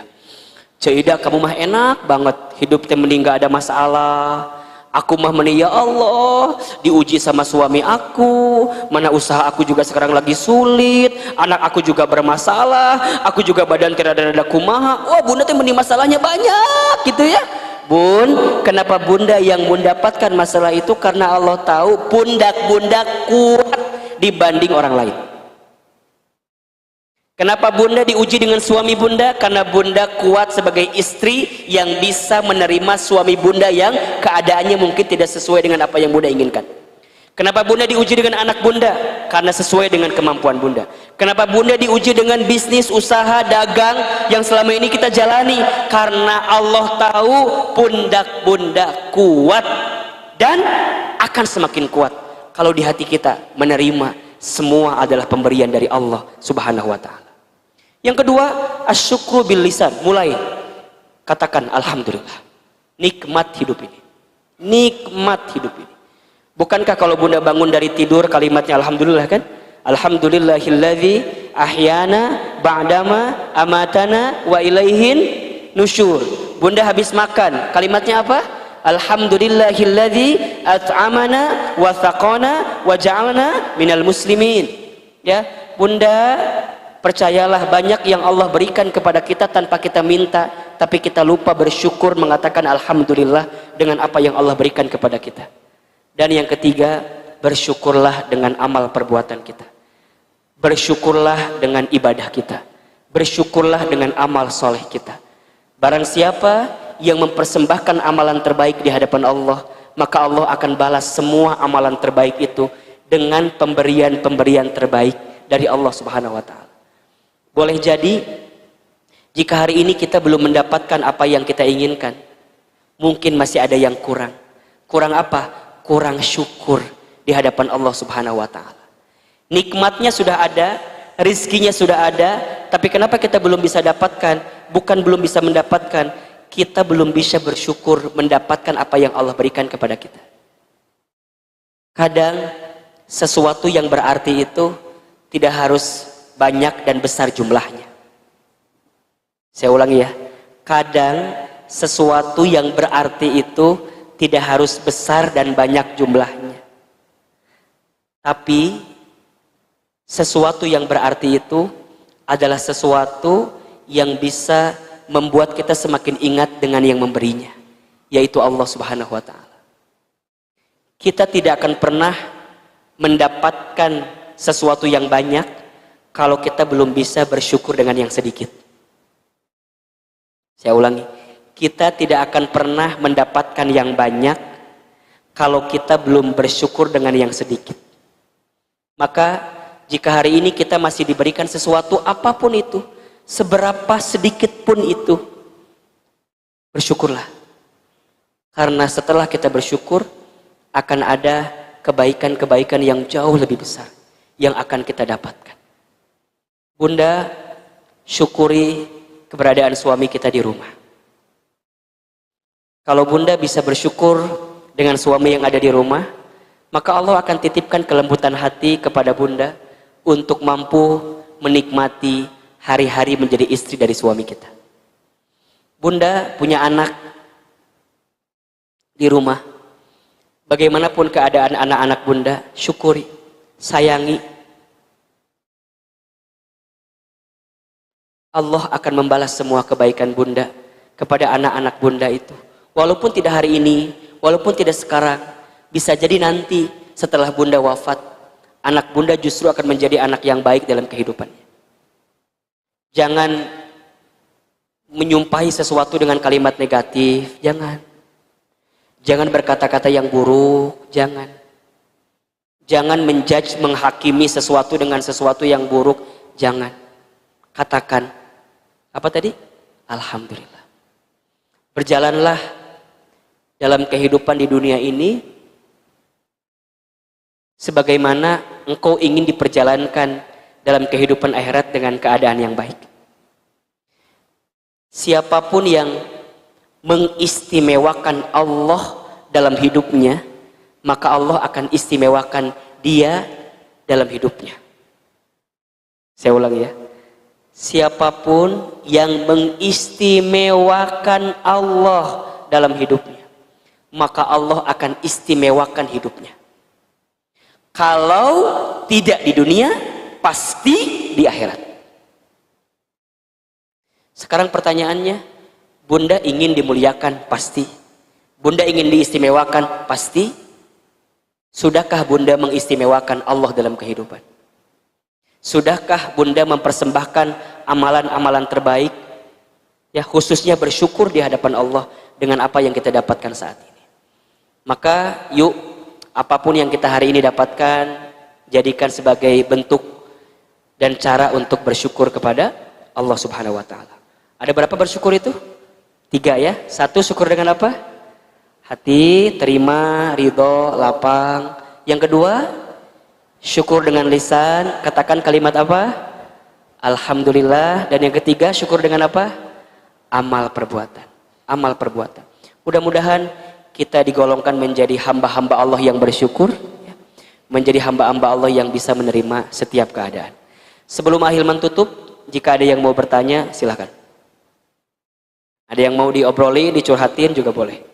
Cek Ida, kamu mah enak banget, hidup teh mending gak ada masalah. Aku mah meni ya Allah, diuji sama suami aku, mana usaha aku juga sekarang lagi sulit, anak aku juga bermasalah, aku juga badan tidak ada kumaha. Wah bunda teh meni masalahnya banyak gitu ya. Bun, kenapa bunda yang mendapatkan masalah itu? Karena Allah tahu pundak bunda kuat dibanding orang lain. Kenapa bunda diuji dengan suami bunda? Karena bunda kuat sebagai istri yang bisa menerima suami bunda yang keadaannya mungkin tidak sesuai dengan apa yang bunda inginkan. Kenapa bunda diuji dengan anak bunda? Karena sesuai dengan kemampuan bunda. Kenapa bunda diuji dengan bisnis, usaha, dagang yang selama ini kita jalani? Karena Allah tahu pundak bunda kuat dan akan semakin kuat kalau di hati kita menerima semua adalah pemberian dari Allah Subhanahu wa ta'ala. Yang kedua, asyukru bil lisan. Mulai katakan alhamdulillah. Nikmat hidup ini. Nikmat hidup ini. Bukankah kalau bunda bangun dari tidur kalimatnya alhamdulillah kan? Alhamdulillahilladzi ahyana ba'dama amatana wa ilaihin nusyur. Bunda habis makan, kalimatnya apa? Alhamdulillahilladzi at'amana wa thaqana wa ja'alna minal muslimin. Ya, bunda percayalah banyak yang Allah berikan kepada kita tanpa kita minta, tapi kita lupa bersyukur mengatakan alhamdulillah dengan apa yang Allah berikan kepada kita. Dan yang ketiga, bersyukurlah dengan amal perbuatan kita. Bersyukurlah dengan ibadah kita. Bersyukurlah dengan amal soleh kita. Barang siapa yang mempersembahkan amalan terbaik di hadapan Allah, maka Allah akan balas semua amalan terbaik itu dengan pemberian-pemberian terbaik dari Allah Subhanahu wa ta'ala. Boleh jadi jika hari ini kita belum mendapatkan apa yang kita inginkan, mungkin masih ada yang kurang. Kurang apa? Kurang syukur di hadapan Allah Subhanahu wa ta'ala. Nikmatnya sudah ada, rizkinya sudah ada, tapi kenapa kita belum bisa dapatkan? Bukan belum bisa mendapatkan, kita belum bisa bersyukur mendapatkan apa yang Allah berikan kepada kita. Kadang sesuatu yang berarti itu tidak harus banyak dan besar jumlahnya. Saya ulangi ya, kadang sesuatu yang berarti itu tidak harus besar dan banyak jumlahnya, tapi sesuatu yang berarti itu adalah sesuatu yang bisa membuat kita semakin ingat dengan yang memberinya, yaitu Allah Subhanahu wa ta'ala. Kita tidak akan pernah mendapatkan sesuatu yang banyak kalau kita belum bisa bersyukur dengan yang sedikit. Saya ulangi, kita tidak akan pernah mendapatkan yang banyak kalau kita belum bersyukur dengan yang sedikit. Maka jika hari ini kita masih diberikan sesuatu apapun itu, seberapa sedikit pun itu, bersyukurlah. Karena setelah kita bersyukur, akan ada kebaikan-kebaikan yang jauh lebih besar yang akan kita dapatkan. Bunda, syukuri keberadaan suami kita di rumah. Kalau bunda bisa bersyukur dengan suami yang ada di rumah, maka Allah akan titipkan kelembutan hati kepada bunda untuk mampu menikmati hari-hari menjadi istri dari suami kita. Bunda punya anak di rumah. Bagaimanapun keadaan anak-anak bunda, syukuri, sayangi. Allah akan membalas semua kebaikan bunda kepada anak-anak bunda itu. Walaupun tidak hari ini, walaupun tidak sekarang, bisa jadi nanti setelah bunda wafat, anak bunda justru akan menjadi anak yang baik dalam kehidupannya. Jangan menyumpahi sesuatu dengan kalimat negatif, jangan. Jangan berkata-kata yang buruk, jangan. Jangan menjudge, menghakimi sesuatu dengan sesuatu yang buruk, jangan. Katakan, apa tadi? Alhamdulillah. Berjalanlah dalam kehidupan di dunia ini sebagaimana engkau ingin diperjalankan dalam kehidupan akhirat dengan keadaan yang baik. Siapapun yang mengistimewakan Allah dalam hidupnya, maka Allah akan istimewakan dia dalam hidupnya. Saya ulangi ya. Siapapun yang mengistimewakan Allah dalam hidupnya, maka Allah akan istimewakan hidupnya. Kalau tidak di dunia, pasti di akhirat. Sekarang pertanyaannya, bunda ingin dimuliakan? Pasti. Bunda ingin diistimewakan? Pasti. Sudahkah bunda mengistimewakan Allah dalam kehidupan? Sudahkah Bunda mempersembahkan amalan-amalan terbaik, ya khususnya bersyukur di hadapan Allah dengan apa yang kita dapatkan saat ini? Maka yuk, apapun yang kita hari ini dapatkan, jadikan sebagai bentuk dan cara untuk bersyukur kepada Allah Subhanahu wa Ta'ala. Ada berapa bersyukur itu? 3 ya. 1, syukur dengan apa? Hati, terima, ridho, lapang. Yang kedua, syukur dengan lisan, katakan kalimat apa? Alhamdulillah. Dan yang ketiga, syukur dengan apa? Amal perbuatan. Amal perbuatan. Mudah-mudahan kita digolongkan menjadi hamba-hamba Allah yang bersyukur, ya. Menjadi hamba-hamba Allah yang bisa menerima setiap keadaan. Sebelum Ahilman tutup, jika ada yang mau bertanya, silahkan. Ada yang mau diobrolin, dicurhatin juga boleh.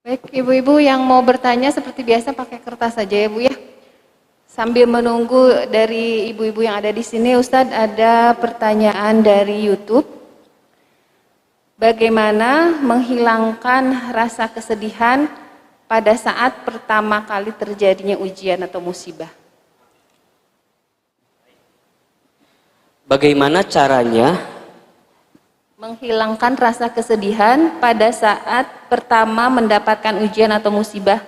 Baik, ibu-ibu yang mau bertanya seperti biasa pakai kertas saja ya Bu ya. Sambil menunggu dari ibu-ibu yang ada di sini, Ustadz, ada pertanyaan dari YouTube. Bagaimana menghilangkan rasa kesedihan pada saat pertama kali terjadinya ujian atau musibah?
Bagaimana caranya
menghilangkan rasa kesedihan pada saat pertama mendapatkan ujian atau musibah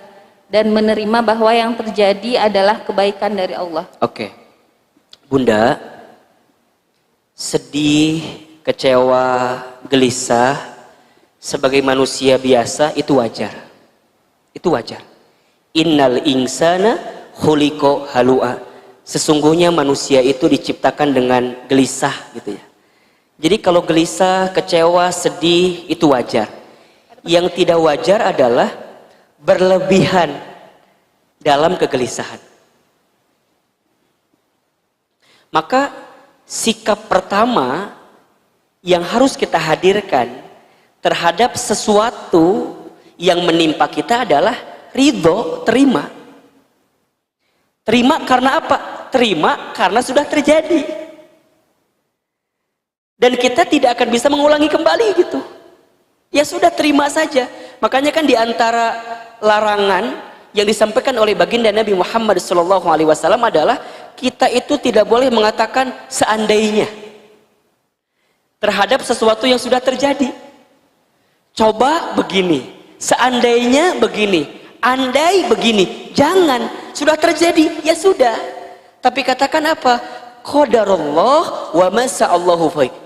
dan menerima bahwa yang terjadi adalah kebaikan dari Allah?
Oke. Bunda, sedih, kecewa, gelisah sebagai manusia biasa itu wajar. Itu wajar. Innal insana khuliqa halu'a. Sesungguhnya manusia itu diciptakan dengan gelisah gitu ya. Jadi kalau gelisah, kecewa, sedih itu wajar. Yang tidak wajar adalah berlebihan dalam kegelisahan. Maka sikap pertama yang harus kita hadirkan terhadap sesuatu yang menimpa kita adalah ridho, terima. Terima karena apa? Terima karena sudah terjadi. Dan kita tidak akan bisa mengulangi kembali gitu. Ya sudah, terima saja. Makanya kan di antara larangan yang disampaikan oleh baginda Nabi Muhammad SAW adalah kita itu tidak boleh mengatakan seandainya terhadap sesuatu yang sudah terjadi. Coba begini, seandainya begini, andai begini. Jangan, sudah terjadi, ya sudah. Tapi katakan apa? Qadarullah wa masa'allahu faik.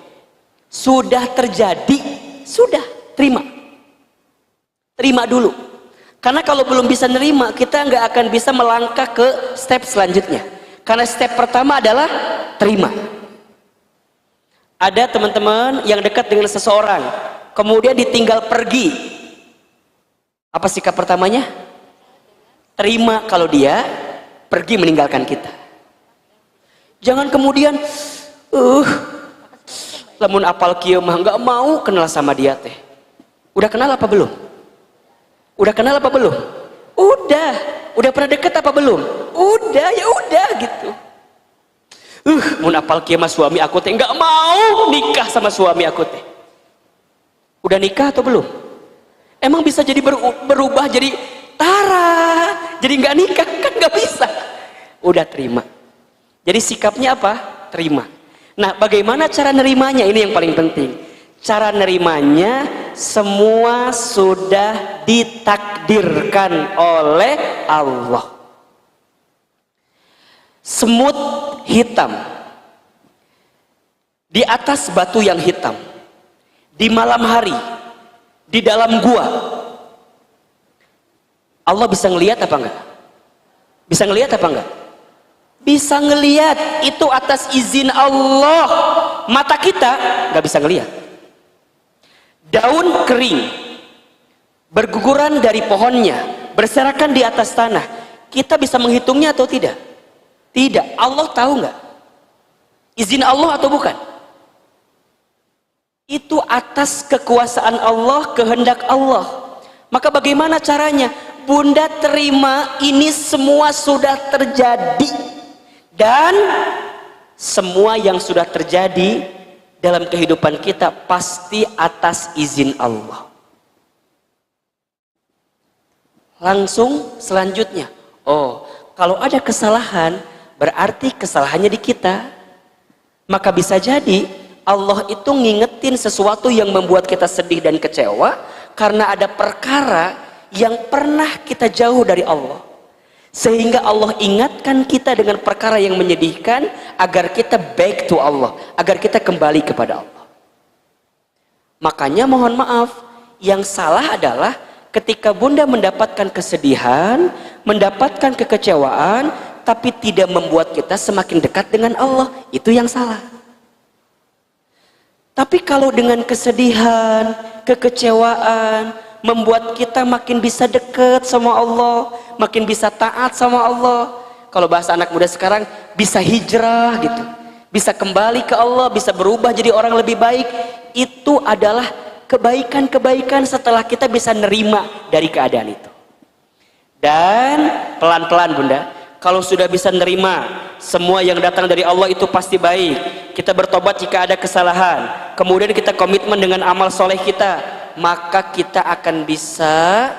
Sudah terjadi, sudah, terima. Terima dulu. Karena kalau belum bisa nerima, kita nggak akan bisa melangkah ke step selanjutnya. Karena step pertama adalah terima. Ada teman-teman yang dekat dengan seseorang, kemudian ditinggal pergi. Apa sikap pertamanya? Terima kalau dia pergi meninggalkan kita. Jangan kemudian lamun apal kieu mah nggak mau kenal sama dia teh. Udah kenal apa belum? Udah kenal apa belum? Udah pernah deket apa belum? Udah, ya udah gitu. Mun apal kieu mah suami aku teh nggak mau nikah sama suami aku teh. Udah nikah atau belum? Emang bisa jadi berubah jadi tara, jadi nggak nikah? Kan nggak bisa. Udah terima. Jadi sikapnya apa? Terima. Nah, bagaimana cara nerimanya? Ini yang paling penting. Cara nerimanya semua sudah ditakdirkan oleh Allah. Semut hitam di atas batu yang hitam, di malam hari, di dalam gua. Allah bisa ngelihat apa enggak? Bisa ngelihat apa enggak? Bisa ngelihat, itu atas izin Allah. Mata kita nggak bisa ngelihat. Daun kering berguguran dari pohonnya, berserakan di atas tanah, kita bisa menghitungnya atau tidak? Tidak. Allah tahu nggak? Izin Allah atau bukan? Itu atas kekuasaan Allah, kehendak Allah. Maka bagaimana caranya? Bunda terima, ini semua sudah terjadi. Dan semua yang sudah terjadi dalam kehidupan kita pasti atas izin Allah. Langsung selanjutnya, oh kalau ada kesalahan berarti kesalahannya di kita. Maka bisa jadi Allah itu ngingetin sesuatu yang membuat kita sedih dan kecewa karena ada perkara yang pernah kita jauh dari Allah, sehingga Allah ingatkan kita dengan perkara yang menyedihkan agar kita back to Allah, agar kita kembali kepada Allah. Makanya mohon maaf, yang salah adalah ketika bunda mendapatkan kesedihan, mendapatkan kekecewaan, tapi tidak membuat kita semakin dekat dengan Allah. Itu yang salah. Tapi kalau dengan kesedihan, kekecewaan membuat kita makin bisa dekat sama Allah, makin bisa taat sama Allah. Kalau bahasa anak muda sekarang, bisa hijrah gitu, bisa kembali ke Allah, bisa berubah jadi orang lebih baik. Itu adalah kebaikan-kebaikan setelah kita bisa nerima dari keadaan itu. Dan pelan-pelan bunda, kalau sudah bisa nerima semua yang datang dari Allah itu pasti baik, kita bertobat jika ada kesalahan, kemudian kita komitmen dengan amal soleh kita, maka kita akan bisa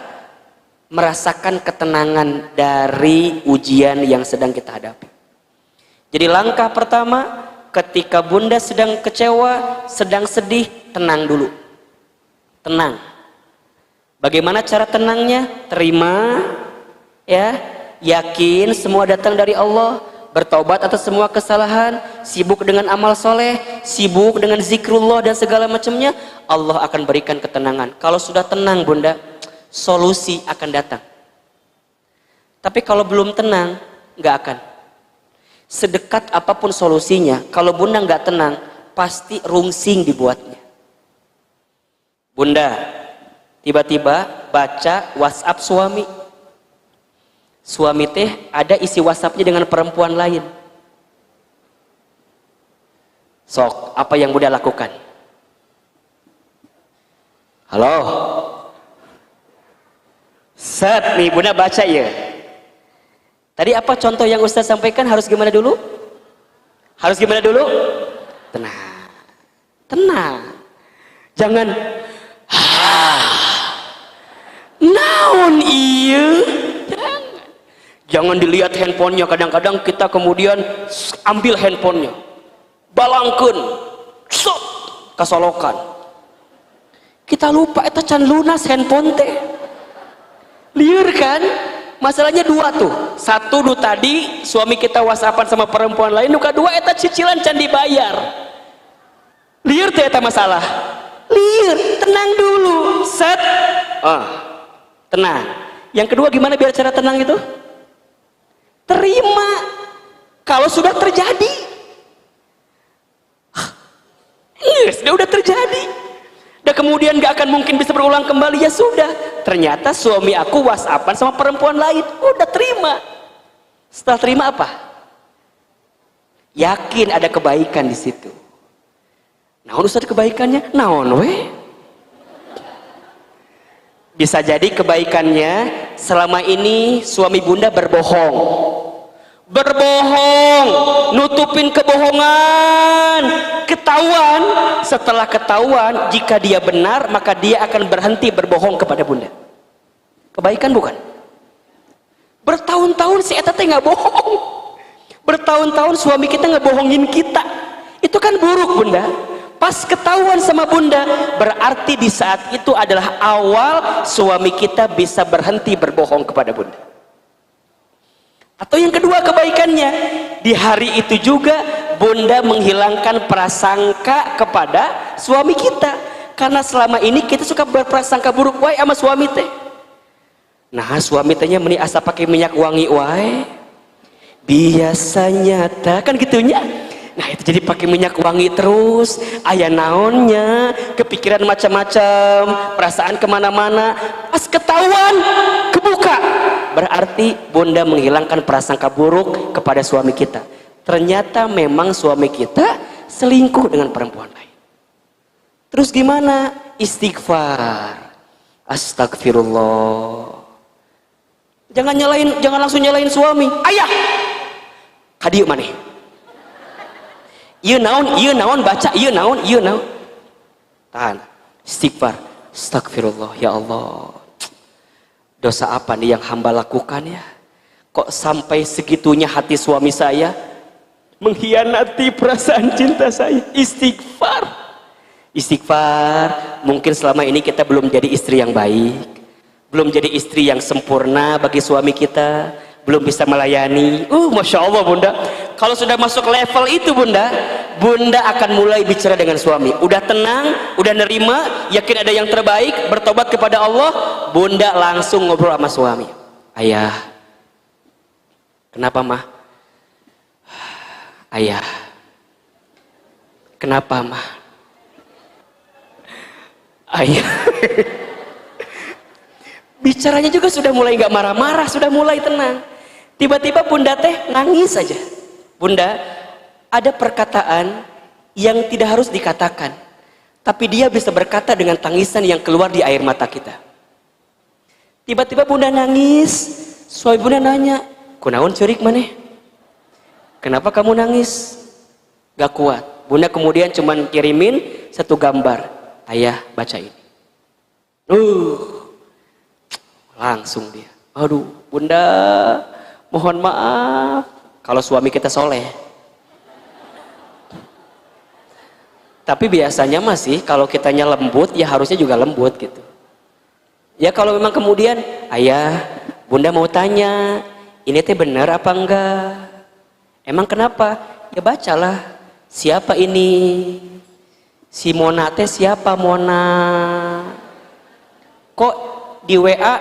merasakan ketenangan dari ujian yang sedang kita hadapi. Jadi langkah pertama, ketika bunda sedang kecewa, sedang sedih, tenang dulu. Tenang. Bagaimana cara tenangnya? Terima, ya, yakin semua datang dari Allah, bertobat atas semua kesalahan, sibuk dengan amal soleh, sibuk dengan zikrullah dan segala macamnya, Allah akan berikan ketenangan. Kalau sudah tenang bunda, solusi akan datang. Tapi kalau belum tenang, nggak akan. Sedekat apapun solusinya, kalau bunda nggak tenang, pasti rungsing dibuatnya. Bunda tiba-tiba baca WhatsApp suami. Suami teh ada isi WhatsAppnya dengan perempuan lain. Sok, apa yang bunda lakukan? Halo? Set nih bunda baca ya. Tadi apa contoh yang Ustaz sampaikan? Harus gimana dulu? Harus gimana dulu? Tenang. Tenang. Jangan naon iya. Jangan dilihat handphonenya, kadang-kadang kita kemudian ambil handphonenya, balangkeun, sok kasolokan. Kita lupa eta can lunas handphone teh. Liur kan? Masalahnya dua tuh. Satu nu tadi suami kita whatsappan sama perempuan lain, nu kedua eta cicilan can dibayar. Liur teh eta masalah. Liur, tenang dulu. Set. Tenang. Yang kedua gimana biar cara tenang itu? Terima kalau sudah terjadi. Yes, udah terjadi. Dan kemudian gak akan mungkin bisa berulang kembali, ya sudah. Ternyata suami aku whatsappan sama perempuan lain. Udah terima. Setelah terima apa? Yakin ada kebaikan di situ. Naon Ustaz kebaikannya? Naon we? Bisa jadi kebaikannya selama ini suami bunda berbohong, nutupin kebohongan, ketahuan. Setelah ketahuan, jika dia benar maka dia akan berhenti berbohong kepada bunda. Kebaikan bukan? Bertahun-tahun si eta teh nggak bohong, bertahun-tahun suami kita nggak bohongin kita, itu kan buruk bunda. Pas ketahuan sama bunda, berarti di saat itu adalah awal suami kita bisa berhenti berbohong kepada bunda. Atau yang kedua kebaikannya, di hari itu juga bunda menghilangkan prasangka kepada suami kita. Karena selama ini kita suka berprasangka buruk wae sama suami teh. Nah suami tehnya meni asa pakai minyak wangi wae. Biasanya kan gitunya. Nah itu jadi pakai minyak wangi terus, aya naonnya, kepikiran macam-macam, perasaan kemana-mana. Pas ketahuan, kebuka, berarti bunda menghilangkan prasangka buruk kepada suami kita. Ternyata memang suami kita selingkuh dengan perempuan lain. Terus gimana? Istighfar, astagfirullah. Jangan langsung nyalain suami. Ayah, kadieu maneh. Ieu naon baca, ieu naon. Tahan. Istighfar. Astagfirullah, ya Allah. Dosa apa nih yang hamba lakukan ya? kok sampai segitunya hati suami saya mengkhianati perasaan cinta saya. Istighfar, istighfar. Mungkin selama ini kita belum jadi istri yang baik, belum jadi istri yang sempurna bagi suami kita, belum bisa melayani. Masya Allah bunda, kalau sudah masuk level itu bunda, bunda akan mulai bicara dengan suami. Udah tenang, udah nerima, yakin ada yang terbaik, bertobat kepada Allah, bunda langsung ngobrol sama suami. Ayah, kenapa mah? Ayah, kenapa mah? Ayah. Bicaranya juga sudah mulai nggak marah-marah, sudah mulai tenang. Tiba-tiba bunda teh nangis saja. Bunda, ada perkataan yang tidak harus dikatakan, tapi dia bisa berkata dengan tangisan yang keluar di air mata kita. Tiba-tiba bunda nangis, suami bunda nanya, kunaon curik maneh? Kenapa kamu nangis? Gak kuat. Bunda kemudian cuman kirimin satu gambar. Ayah baca ini. Langsung dia. Aduh, bunda, mohon maaf kalau suami kita soleh. Tapi biasanya masih kalau kitanya lembut, ya harusnya juga lembut gitu. Ya kalau memang kemudian, ayah, bunda mau tanya, ini teh benar apa enggak? Emang kenapa? Ya bacalah. Siapa ini? Si Mona teh siapa Mona? Kok di WA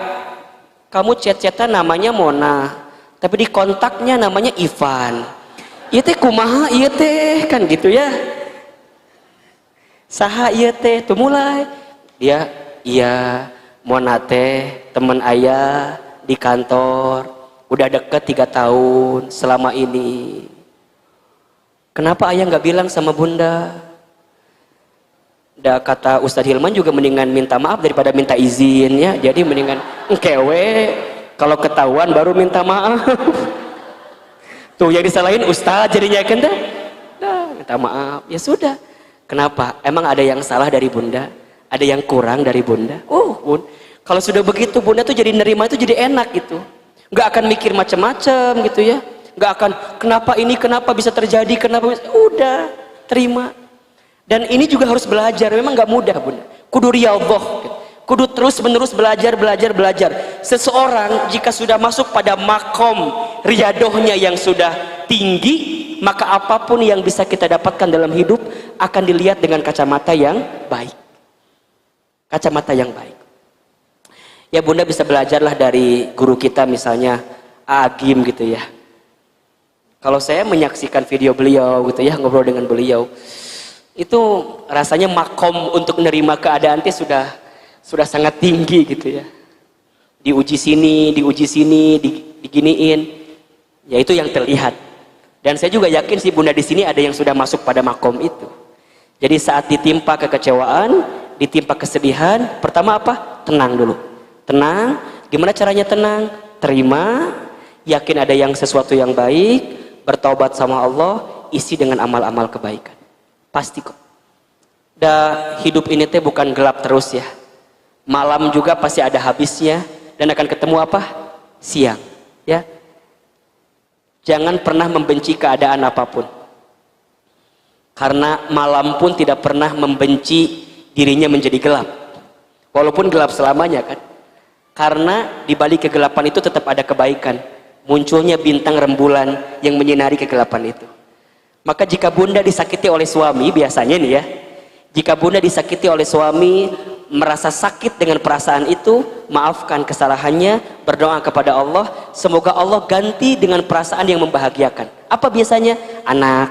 kamu chat-chatan namanya Mona, tapi di kontaknya namanya Ivan. Iya teh kumaha iya teh, kan gitu ya. Saha iya teh, tuh mulai dia, iya Mona teh teman ayah di kantor, udah deket 3 tahun selama ini. Kenapa ayah nggak bilang sama bunda? Da kata Ustadz Hilman juga mendingan minta maaf daripada minta izin ya. Jadi mendingan kewe kalau ketahuan baru minta maaf. Tuh yang disalahin Ustadz jadinya kan dah. Minta maaf. Ya sudah. Kenapa? Emang ada yang salah dari bunda? Ada yang kurang dari bunda? Bun. Kalau sudah begitu bunda tuh jadi nerima itu jadi enak gitu. Nggak akan mikir macam-macam gitu ya. Nggak akan kenapa ini, kenapa bisa terjadi, kenapa bisa. Udah terima. Dan ini juga harus belajar, memang nggak mudah bunda. Kudu riyadhah, kudu terus menerus belajar. Seseorang jika sudah masuk pada makom riyadhahnya yang sudah tinggi, maka apapun yang bisa kita dapatkan dalam hidup akan dilihat dengan kacamata yang baik. Kacamata yang baik. Ya bunda bisa belajarlah dari guru kita misalnya Agim gitu ya. Kalau saya menyaksikan video beliau gitu ya, ngobrol dengan beliau, itu rasanya makom untuk menerima keadaan itu sudah sangat tinggi gitu ya. Diuji sini, diginiin. Ya itu yang terlihat. Dan saya juga yakin sih bunda di sini ada yang sudah masuk pada makom itu. Jadi saat ditimpa kekecewaan, ditimpa kesedihan, pertama apa? Tenang dulu. Tenang. Gimana caranya tenang? Terima. Yakin ada yang sesuatu yang baik. Bertaubat sama Allah, isi dengan amal-amal kebaikan. Pasti kok. Hidup ini teh bukan gelap terus ya. Malam juga pasti ada habisnya dan akan ketemu apa? Siang, ya. Jangan pernah membenci keadaan apapun. Karena malam pun tidak pernah membenci dirinya menjadi gelap. Walaupun gelap selamanya kan. Karena di balik kegelapan itu tetap ada kebaikan. Munculnya bintang rembulan yang menyinari kegelapan itu. Maka jika bunda disakiti oleh suami, biasanya nih ya, jika bunda disakiti oleh suami, merasa sakit dengan perasaan itu, maafkan kesalahannya, berdoa kepada Allah, semoga Allah ganti dengan perasaan yang membahagiakan. Apa biasanya? Anak,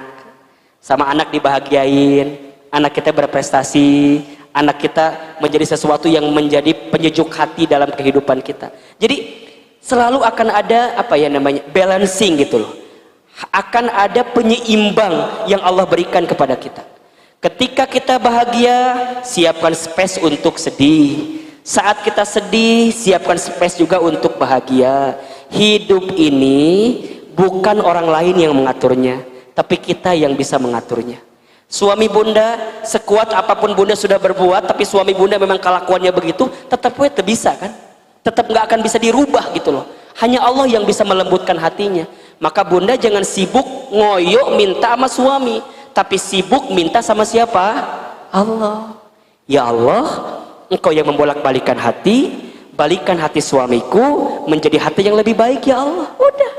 sama anak dibahagiain, anak kita berprestasi, anak kita menjadi sesuatu yang menjadi penyejuk hati dalam kehidupan kita. Jadi selalu akan ada apa ya namanya, balancing gitu loh. Akan ada penyeimbang yang Allah berikan kepada kita. Ketika kita bahagia, siapkan space untuk sedih. Saat kita sedih, siapkan space juga untuk bahagia. Hidup ini bukan orang lain yang mengaturnya, tapi kita yang bisa mengaturnya. Suami bunda, sekuat apapun bunda sudah berbuat, tapi suami bunda memang kelakuannya begitu, tetap bisa kan? Tetap nggak akan bisa dirubah gitu loh. Hanya Allah yang bisa melembutkan hatinya. Maka bunda jangan sibuk ngoyo minta sama suami, tapi sibuk minta sama siapa? Allah. Ya Allah, Engkau yang membolak-balikan hati, balikan hati suamiku menjadi hati yang lebih baik ya Allah. Udah.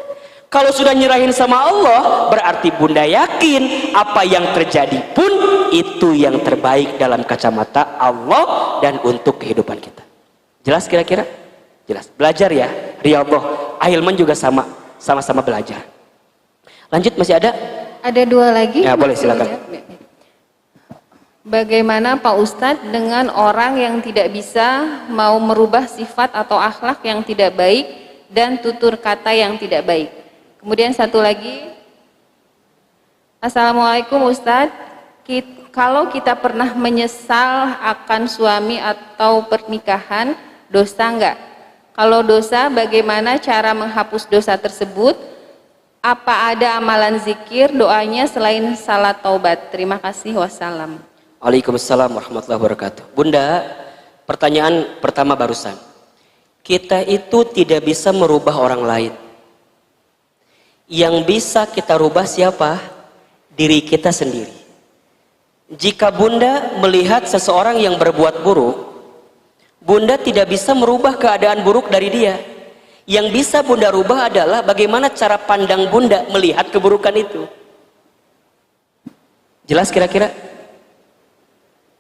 Kalau sudah nyerahin sama Allah, berarti bunda yakin apa yang terjadi pun itu yang terbaik dalam kacamata Allah dan untuk kehidupan kita. Jelas kira-kira? Jelas. Belajar ya, riyadhah. Ahilman juga sama-sama belajar. Lanjut, masih ada?
Ada 2 lagi.
Ya, boleh silakan.
Bagaimana Pak Ustadz dengan orang yang tidak bisa mau merubah sifat atau akhlak yang tidak baik dan tutur kata yang tidak baik? Kemudian satu lagi, Assalamualaikum Ustadz, kalau kita pernah menyesal akan suami atau pernikahan, dosa enggak? Kalau dosa, bagaimana cara menghapus dosa tersebut? Apa ada amalan zikir, doanya selain salat taubat? Terima kasih, wassalam.
Waalaikumsalam warahmatullahi wabarakatuh. Bunda, pertanyaan pertama barusan. Kita itu tidak bisa merubah orang lain. Yang bisa kita rubah siapa? Diri kita sendiri. Jika bunda melihat seseorang yang berbuat buruk, bunda tidak bisa merubah keadaan buruk dari dia. Yang bisa bunda rubah adalah bagaimana cara pandang bunda melihat keburukan itu. Jelas kira-kira?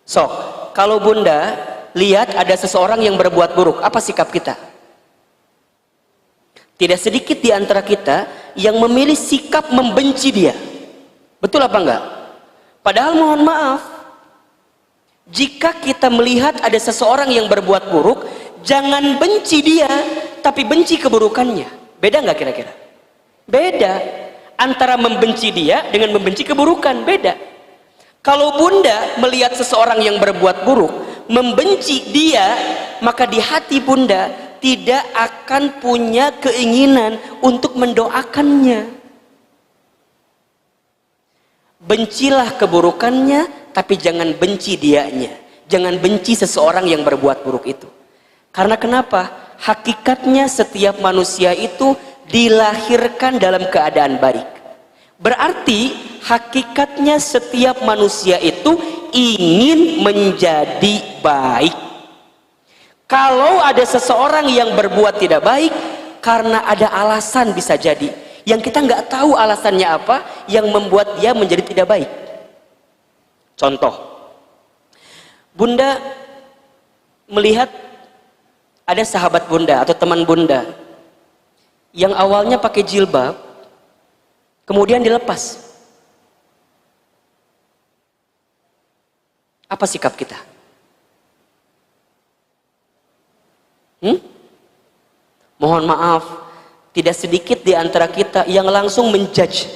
So, kalau bunda lihat ada seseorang yang berbuat buruk, apa sikap kita? Tidak sedikit di antara kita yang memilih sikap membenci dia. Betul apa enggak? Padahal mohon maaf, jika kita melihat ada seseorang yang berbuat buruk, jangan benci dia, tapi benci keburukannya. Beda nggak kira-kira? Beda. Antara membenci dia dengan membenci keburukan, beda. Kalau bunda melihat seseorang yang berbuat buruk, membenci dia, maka di hati bunda tidak akan punya keinginan untuk mendoakannya. Bencilah keburukannya, tapi jangan benci dianya. Jangan benci seseorang yang berbuat buruk itu. Karena kenapa? Hakikatnya setiap manusia itu dilahirkan dalam keadaan baik. Berarti hakikatnya setiap manusia itu ingin menjadi baik. Kalau ada seseorang yang berbuat tidak baik karena ada alasan, bisa jadi yang kita nggak tahu alasannya apa yang membuat dia menjadi tidak baik. Contoh, bunda melihat ada sahabat bunda atau teman bunda yang awalnya pakai jilbab, kemudian dilepas. Apa sikap kita? Mohon maaf, tidak sedikit di antara kita yang langsung menjudge,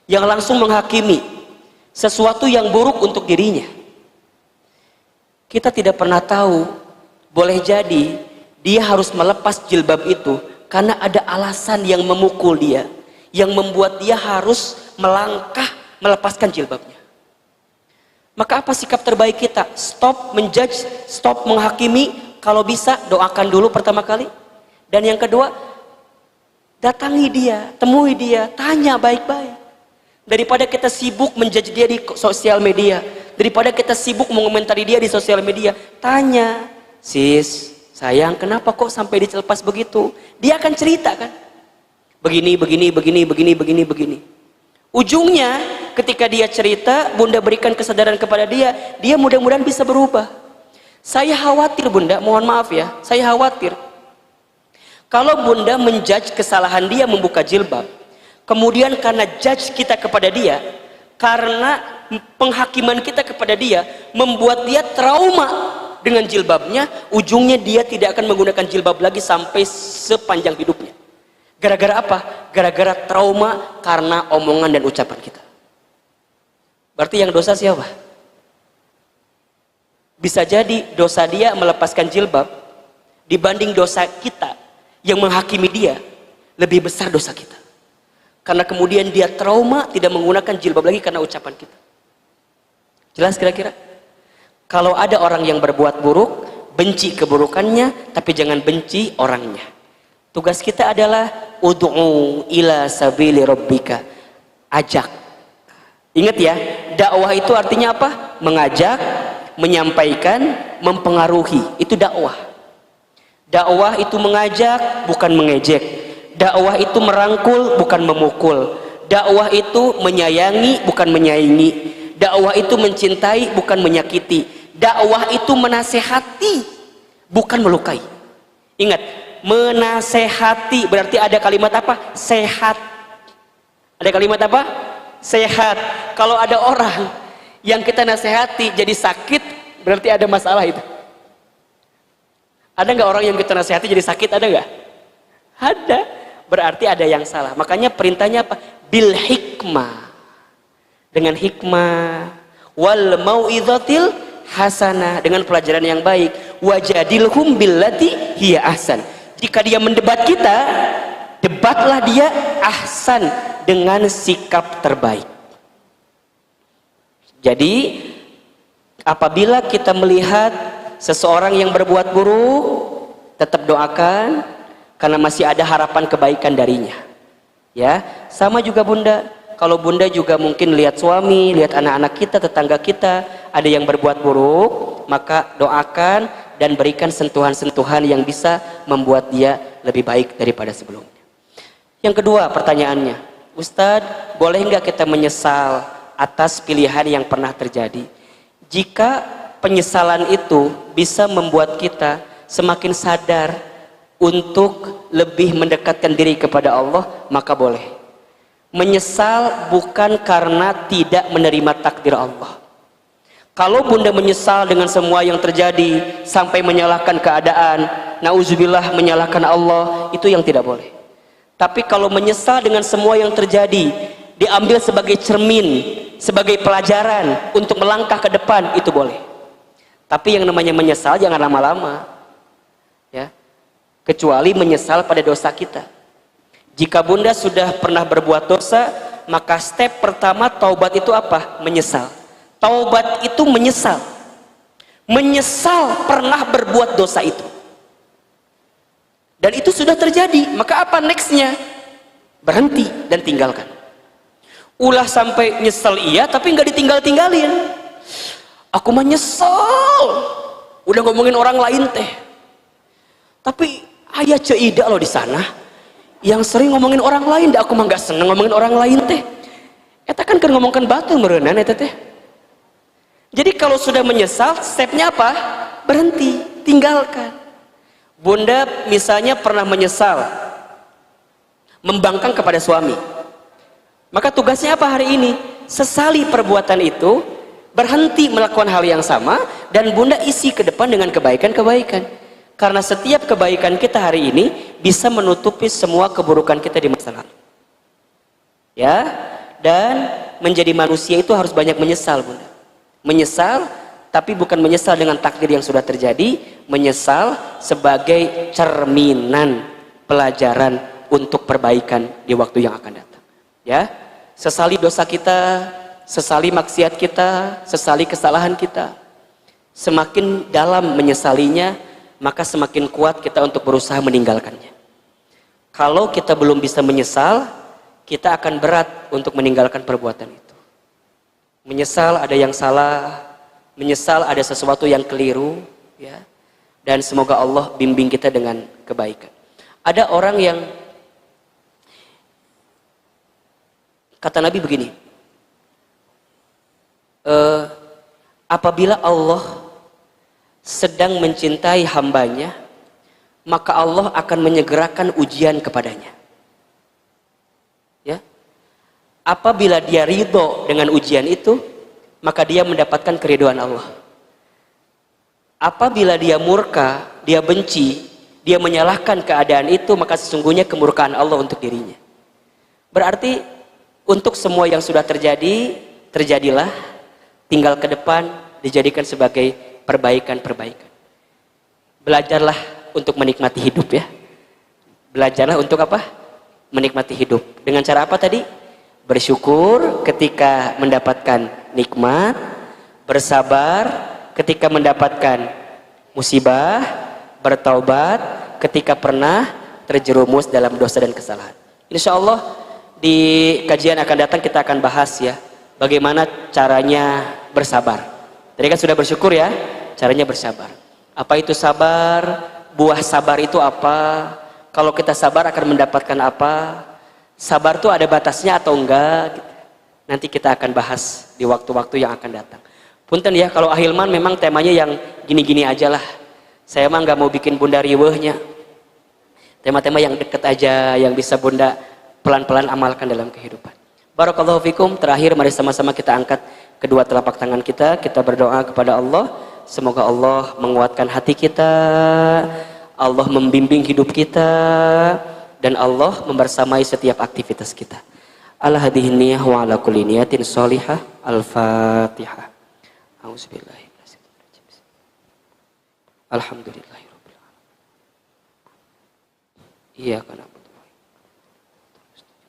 yang langsung menghakimi sesuatu yang buruk untuk dirinya. Kita tidak pernah tahu, boleh jadi dia harus melepas jilbab itu karena ada alasan yang memukul dia, yang membuat dia harus melangkah melepaskan jilbabnya. Maka apa sikap terbaik kita? Stop menjudge, stop menghakimi. Kalau bisa doakan dulu pertama kali. Dan yang kedua, datangi dia, temui dia, tanya baik-baik. Daripada kita sibuk menjudge dia di sosial media, daripada kita sibuk mengomentari dia di sosial media, tanya, sis, sayang, kenapa kok sampai dilepas begitu? Dia akan cerita kan? Begini. Ujungnya ketika dia cerita, bunda berikan kesadaran kepada dia, dia mudah-mudahan bisa berubah. Saya khawatir bunda, mohon maaf ya, saya khawatir kalau bunda menjudge kesalahan dia membuka jilbab, kemudian karena judge kita kepada dia, karena penghakiman kita kepada dia membuat dia trauma dengan jilbabnya, ujungnya dia tidak akan menggunakan jilbab lagi sampai sepanjang hidupnya. Gara-gara apa? Gara-gara trauma karena omongan dan ucapan kita. Berarti yang dosa siapa? Bisa jadi dosa dia melepaskan jilbab dibanding dosa kita yang menghakimi dia, lebih besar dosa kita. Karena kemudian dia trauma tidak menggunakan jilbab lagi karena ucapan kita. Jelas kira-kira? Kalau ada orang yang berbuat buruk, benci keburukannya, tapi jangan benci orangnya. Tugas kita adalah ud'u ila sabili rabbika. Ajak. Ingat ya, dakwah itu artinya apa? Mengajak, menyampaikan, mempengaruhi. Itu dakwah. Dakwah itu mengajak, bukan mengejek. Dakwah itu merangkul, bukan memukul. Dakwah itu menyayangi, bukan menyaingi. Dakwah itu mencintai, bukan menyakiti. Dakwah itu menasehati, bukan melukai. Ingat, menasehati berarti ada kalimat apa? Sehat. Ada kalimat apa? Sehat. Kalau ada orang yang kita nasehati jadi sakit, berarti ada masalah itu. Ada nggak orang yang kita nasehati jadi sakit? Ada nggak? Ada. Berarti ada yang salah. Makanya perintahnya apa? Bil hikmah. Dengan hikmah. Wal mau'izatil hasanah. Dengan pelajaran yang baik. Wajadilhum billati hiya ahsan. Jika dia mendebat kita, debatlah dia ahsan, dengan sikap terbaik. Jadi apabila kita melihat seseorang yang berbuat buruk, tetap doakan, karena masih ada harapan kebaikan darinya. Ya, sama juga bunda. Kalau bunda juga mungkin lihat suami, lihat anak-anak kita, tetangga kita ada yang berbuat buruk, maka doakan dan berikan sentuhan-sentuhan yang bisa membuat dia lebih baik daripada sebelumnya. Yang kedua pertanyaannya, Ustadz, boleh nggak kita menyesal atas pilihan yang pernah terjadi? Jika penyesalan itu bisa membuat kita semakin sadar untuk lebih mendekatkan diri kepada Allah, maka boleh. Menyesal bukan karena tidak menerima takdir Allah. Kalau bunda menyesal dengan semua yang terjadi sampai menyalahkan keadaan, nauzubillah, menyalahkan Allah, itu yang tidak boleh. Tapi kalau menyesal dengan semua yang terjadi, diambil sebagai cermin, sebagai pelajaran untuk melangkah ke depan, itu boleh. Tapi yang namanya menyesal jangan lama-lama, ya. Kecuali menyesal pada dosa kita. Jika bunda sudah pernah berbuat dosa, maka step pertama taubat itu apa? Menyesal. Taubat itu menyesal. Menyesal pernah berbuat dosa itu. Dan itu sudah terjadi, maka apa nextnya? Berhenti dan tinggalkan. Ulah sampai nyesel iya, tapi nggak ditinggal-tinggalin. Aku mah nyesel, udah ngomongin orang lain teh. Tapi ayah ceidak loh di sana, yang sering ngomongin orang lain, dah aku mah nggak seneng ngomongin orang lain teh. Eta kan ngomongkan batu merenan eta teh. Jadi kalau sudah menyesal, stepnya apa? Berhenti, tinggalkan. Bunda misalnya pernah menyesal membangkang kepada suami, maka tugasnya apa hari ini? Sesali perbuatan itu, berhenti melakukan hal yang sama, dan bunda isi ke depan dengan kebaikan-kebaikan. Karena setiap kebaikan kita hari ini bisa menutupi semua keburukan kita di masa lalu. Ya, dan menjadi manusia itu harus banyak menyesal, bunda. Menyesal, tapi bukan menyesal dengan takdir yang sudah terjadi, menyesal sebagai cerminan pelajaran untuk perbaikan di waktu yang akan datang. Ya, sesali dosa kita, sesali maksiat kita, sesali kesalahan kita. Semakin dalam menyesalinya, maka semakin kuat kita untuk berusaha meninggalkannya. Kalau kita belum bisa menyesal, kita akan berat untuk meninggalkan perbuatan itu. Menyesal ada yang salah, menyesal ada sesuatu yang keliru, ya. Dan semoga Allah bimbing kita dengan kebaikan. Ada orang yang kata Nabi begini, apabila Allah sedang mencintai hambanya, maka Allah akan menyegerakan ujian kepadanya. Ya, apabila dia ridho dengan ujian itu, maka dia mendapatkan keridhaan Allah. Apabila dia murka, dia benci, dia menyalahkan keadaan itu, maka sesungguhnya kemurkaan Allah untuk dirinya. Berarti untuk semua yang sudah terjadi, terjadilah, tinggal ke depan dijadikan sebagai perbaikan-perbaikan. Belajarlah untuk menikmati hidup, ya. Belajarlah untuk apa? Menikmati hidup. Dengan cara apa tadi? Bersyukur ketika mendapatkan nikmat, bersabar ketika mendapatkan musibah, bertaubat ketika pernah terjerumus dalam dosa dan kesalahan. Insya Allah di kajian akan datang kita akan bahas ya, bagaimana caranya bersabar. Tadi kan sudah bersyukur ya, caranya bersabar. Apa itu sabar? Buah sabar itu apa? Kalau kita sabar akan mendapatkan apa? Sabar itu ada batasnya atau enggak? Nanti kita akan bahas di waktu-waktu yang akan datang. Punten ya, kalau ahilman memang temanya yang gini-gini aja lah. Saya mah nggak mau bikin bunda riwehnya. Tema-tema yang deket aja, yang bisa bunda pelan-pelan amalkan dalam kehidupan. Barakallahu fikum. Terakhir mari sama-sama kita angkat kedua telapak tangan kita berdoa kepada Allah. Semoga Allah menguatkan hati kita, Allah membimbing hidup kita, dan Allah membersamai setiap aktivitas kita. Ala hadhihi niyyah wa ala kulli niyatin shalihah. Al-Fatihah. A'udzubillahi minasyaitonir rajim. Alhamdulillahirabbil alamin. Iyyaka na'budu wa iyyaka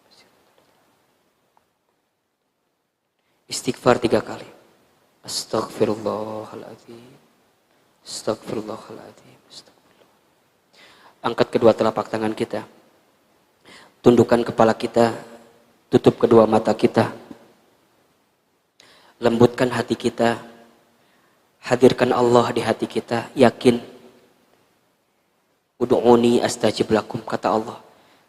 nasta'in. Istighfar 3 kali. Astaghfirullahaladzim. Astaghfirullahaladzim. Astaghfirullah. Angkat kedua telapak tangan kita, tundukkan kepala kita, tutup kedua mata kita, lembutkan hati kita, hadirkan Allah di hati kita, yakin. Ud'uni astajib lakum, kata Allah,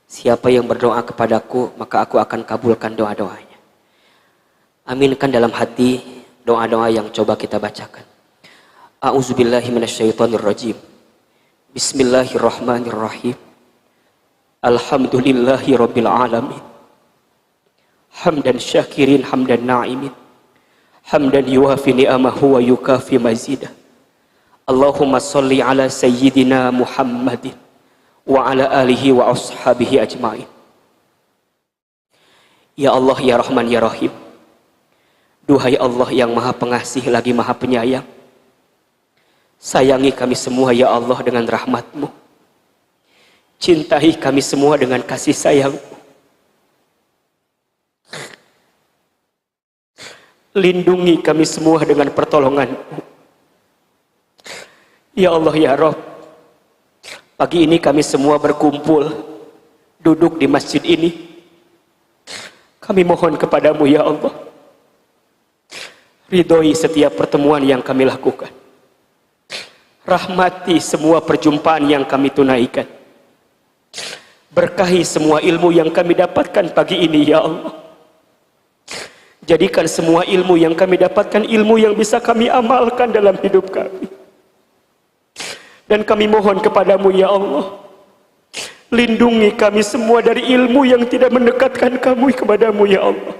siapa yang berdoa kepadaku maka aku akan kabulkan doa-doanya. Aminkan dalam hati doa-doa yang coba kita bacakan. A'udzubillahi minasyaitonir rajim. Bismillahirrahmanirrahim. Alhamdulillahi rabbil alamin. Hamdan syakirin hamdan na'imin. Hamdan yuwafi ni'amahu wa yukafi mazidah. Allahumma salli ala sayyidina Muhammadin wa ala alihi wa ashabihi ajma'in. Ya Allah, ya Rahman, ya Rahim. Duhai Allah yang maha pengasih lagi maha penyayang, sayangi kami semua ya Allah dengan rahmat-Mu. Cintai kami semua dengan kasih sayang-Mu. Lindungi kami semua dengan pertolongan-Mu. Ya Allah ya Rabb, pagi ini kami semua berkumpul, duduk di masjid ini. Kami mohon kepadamu ya Allah, ridhoi setiap pertemuan yang kami lakukan. Rahmati semua perjumpaan yang kami tunaikan. Berkahi semua ilmu yang kami dapatkan pagi ini ya Allah. Jadikan semua ilmu yang kami dapatkan ilmu yang bisa kami amalkan dalam hidup kami. Dan kami mohon kepadamu ya Allah, lindungi kami semua dari ilmu yang tidak mendekatkan kami kepadamu ya Allah.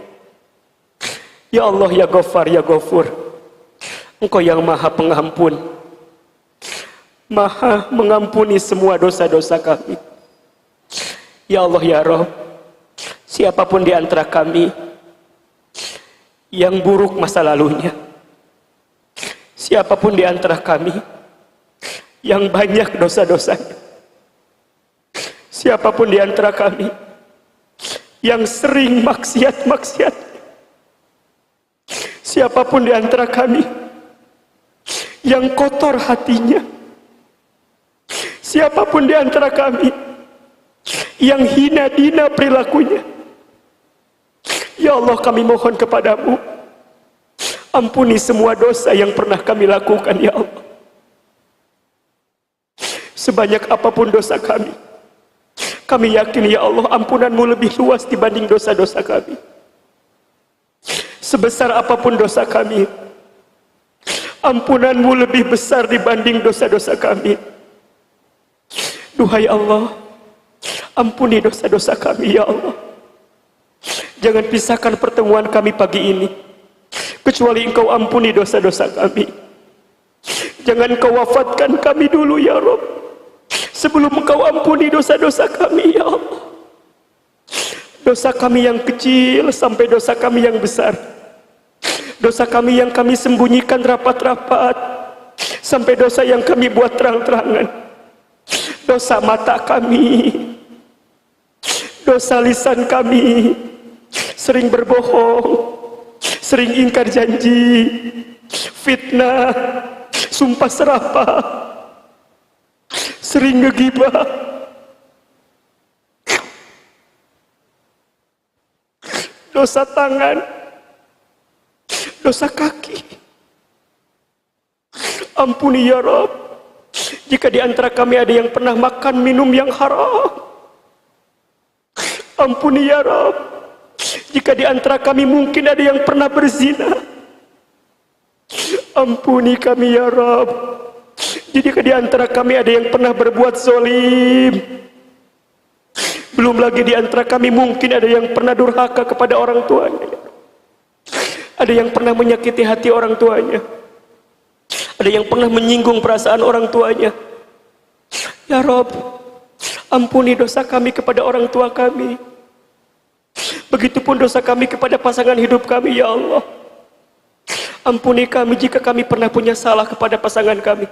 Ya Allah ya Ghaffar ya Ghafur, Engkau yang maha pengampun, maha mengampuni semua dosa-dosa kami. Ya Allah ya Rabb, siapapun di antara kami yang buruk masa lalunya, siapapun di antara kami yang banyak dosa-dosanya, siapapun di antara kami yang sering maksiat-maksiat, siapapun di antara kami yang kotor hatinya, siapapun di antara kami yang hina-dina perilakunya, ya Allah kami mohon kepadamu, ampuni semua dosa yang pernah kami lakukan ya Allah. Sebanyak apapun dosa kami, kami yakin ya Allah ampunanmu lebih luas dibanding dosa-dosa kami. Sebesar apapun dosa kami, ampunanmu lebih besar dibanding dosa-dosa kami. Duhai Allah, ampuni dosa-dosa kami ya Allah. Jangan pisahkan pertemuan kami pagi ini kecuali Engkau ampuni dosa-dosa kami. Jangan Engkau wafatkan kami dulu ya Rabb sebelum Engkau ampuni dosa-dosa kami ya Allah. Dosa kami yang kecil sampai dosa kami yang besar, dosa kami yang kami sembunyikan rapat-rapat sampai dosa yang kami buat terang-terangan, dosa mata kami, dosa lisan kami, sering berbohong, sering ingkar janji, fitnah, sumpah serapah, sering ngegibah, dosa tangan, dosa kaki. Ampuni ya Rabb, jika di antara kami ada yang pernah makan minum yang haram. Ampuni ya Rabb, jika di antara kami mungkin ada yang pernah berzina. Ampuni kami ya Rabb, jika di antara kami ada yang pernah berbuat zalim. Belum lagi di antara kami mungkin ada yang pernah durhaka kepada orang tuanya. Ada yang pernah menyakiti hati orang tuanya. Ada yang pernah menyinggung perasaan orang tuanya. Ya Rabb, ampuni dosa kami kepada orang tua kami. Begitupun dosa kami kepada pasangan hidup kami ya Allah. Ampuni kami jika kami pernah punya salah kepada pasangan kami.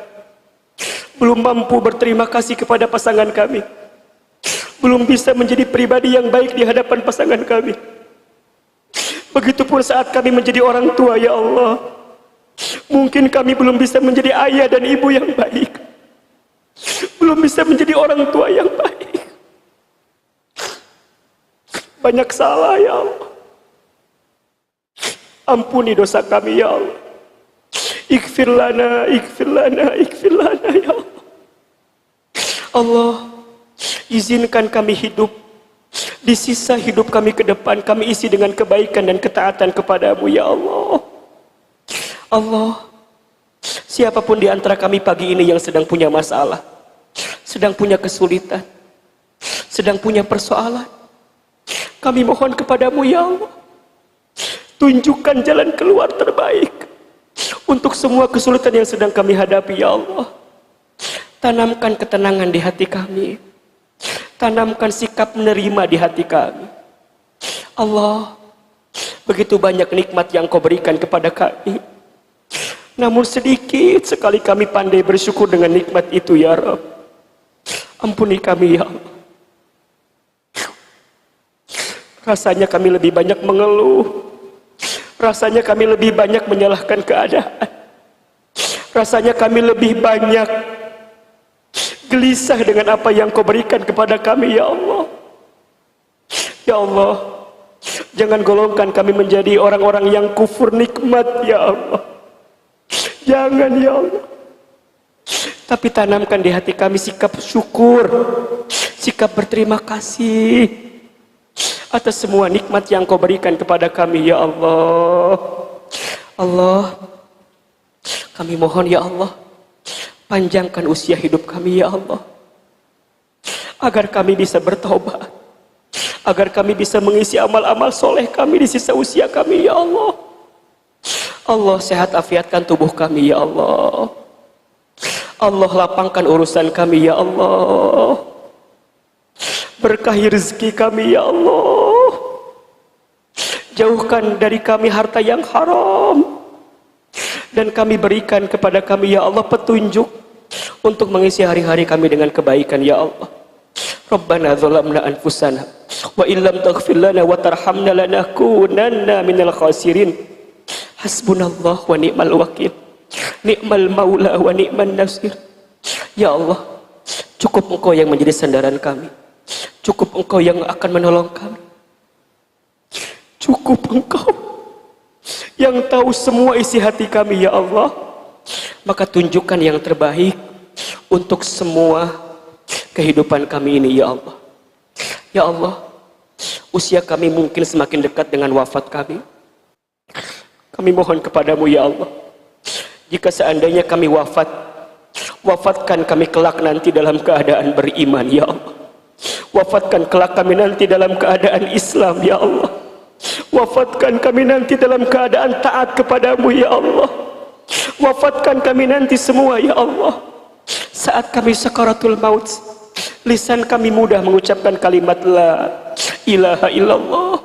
Belum mampu berterima kasih kepada pasangan kami. Belum bisa menjadi pribadi yang baik di hadapan pasangan kami. Begitupun saat kami menjadi orang tua ya Allah. Mungkin kami belum bisa menjadi ayah dan ibu yang baik. Belum bisa menjadi orang tua yang baik. Banyak salah ya Allah. Ampuni dosa kami ya Allah. Ighfir lana, ighfir lana, ighfir lana ya Allah. Allah, izinkan kami hidup. Di sisa hidup kami ke depan, kami isi dengan kebaikan dan ketaatan kepadamu ya Allah. Allah, siapapun di antara kami pagi ini yang sedang punya masalah, sedang punya kesulitan, sedang punya persoalan, kami mohon kepadamu ya Allah, tunjukkan jalan keluar terbaik untuk semua kesulitan yang sedang kami hadapi ya Allah. Tanamkan ketenangan di hati kami, tanamkan sikap menerima di hati kami. Allah, begitu banyak nikmat yang Kau berikan kepada kami, namun sedikit sekali kami pandai bersyukur dengan nikmat itu ya Rabb. Ampuni kami ya Allah. Rasanya kami lebih banyak mengeluh, rasanya kami lebih banyak menyalahkan keadaan, rasanya kami lebih banyak gelisah dengan apa yang Kau berikan kepada kami ya Allah. Ya Allah, jangan golongkan kami menjadi orang-orang yang kufur nikmat ya Allah. Jangan ya Allah. Tapi tanamkan di hati kami sikap syukur, sikap berterima kasih atas semua nikmat yang Kau berikan kepada kami ya Allah. Allah, kami mohon ya Allah, panjangkan usia hidup kami ya Allah, agar kami bisa bertobat, agar kami bisa mengisi amal-amal soleh kami di sisa usia kami ya Allah. Allah, sehat afiatkan tubuh kami ya Allah. Allah, lapangkan urusan kami ya Allah. Berkahi rezeki kami ya Allah. Jauhkan dari kami harta yang haram, dan kami berikan kepada kami ya Allah petunjuk untuk mengisi hari-hari kami dengan kebaikan ya Allah. Rabbana zalamna anfusana wa illam taghfir lana wa tarhamna lanakunanna minal khasirin. Hasbunallah wa ni'mal wakil, ni'mal maula wa ni'man nasir. Ya Allah, cukup Engkau yang menjadi sandaran kami, cukup Engkau yang akan menolong kami, cukup Engkau yang tahu semua isi hati kami ya Allah. Maka tunjukkan yang terbaik untuk semua kehidupan kami ini ya Allah. Ya Allah, usia kami mungkin semakin dekat dengan wafat kami. Kami mohon kepadamu ya Allah, jika seandainya kami wafat, wafatkan kami kelak nanti dalam keadaan beriman ya Allah. Wafatkan kelak kami nanti dalam keadaan Islam ya Allah. Wafatkan kami nanti dalam keadaan taat kepadamu ya Allah. Wafatkan kami nanti semua ya Allah, saat kami sakaratul maut, lisan kami mudah mengucapkan kalimat la ilaha illallah.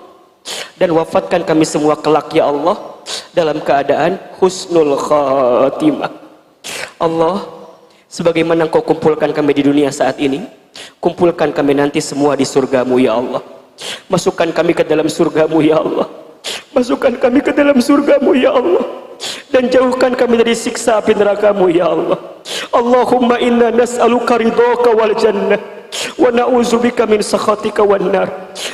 Dan wafatkan kami semua kelak ya Allah dalam keadaan husnul khatimah. Allah, sebagaimana Engkau kumpulkan kami di dunia saat ini, kumpulkan kami nanti semua di surgamu ya Allah. Masukkan kami ke dalam surgamu ya Allah. Masukkan kami ke dalam surgamu ya Allah, dan jauhkan kami dari siksa api nerakamu ya Allah. Allahumma inna nas'aluka ridhaka wal jannah wa na'udzubika min sakhatika wan nar.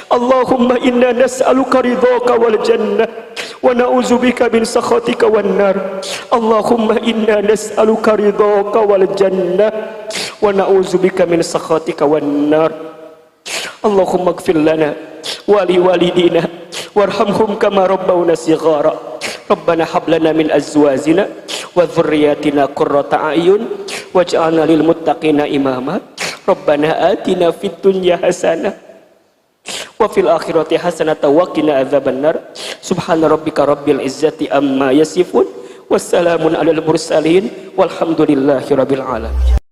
Allahumma inna nas'aluka ridhaka wal jannah wa na'udzubika min sakhatika wan nar. Allahumma inna nas'aluka ridhaka wal jannah wa na'udzubika min sakhatika wan nar. Allahumma ighfir lana wa li walidina warhamhum kama rabbawna shighara. Rabbana hab lana min azwajina wa dhurriyyatina qurrata a'yun waj'alna lil muttaqina imama. Rabbana atina fid dunya hasanah wa fil akhirati hasanatan wa qina adzabannar. Subhana rabbika rabbil izzati amma yasifun wassalamun alal mursalin walhamdulillahi rabbil alamin.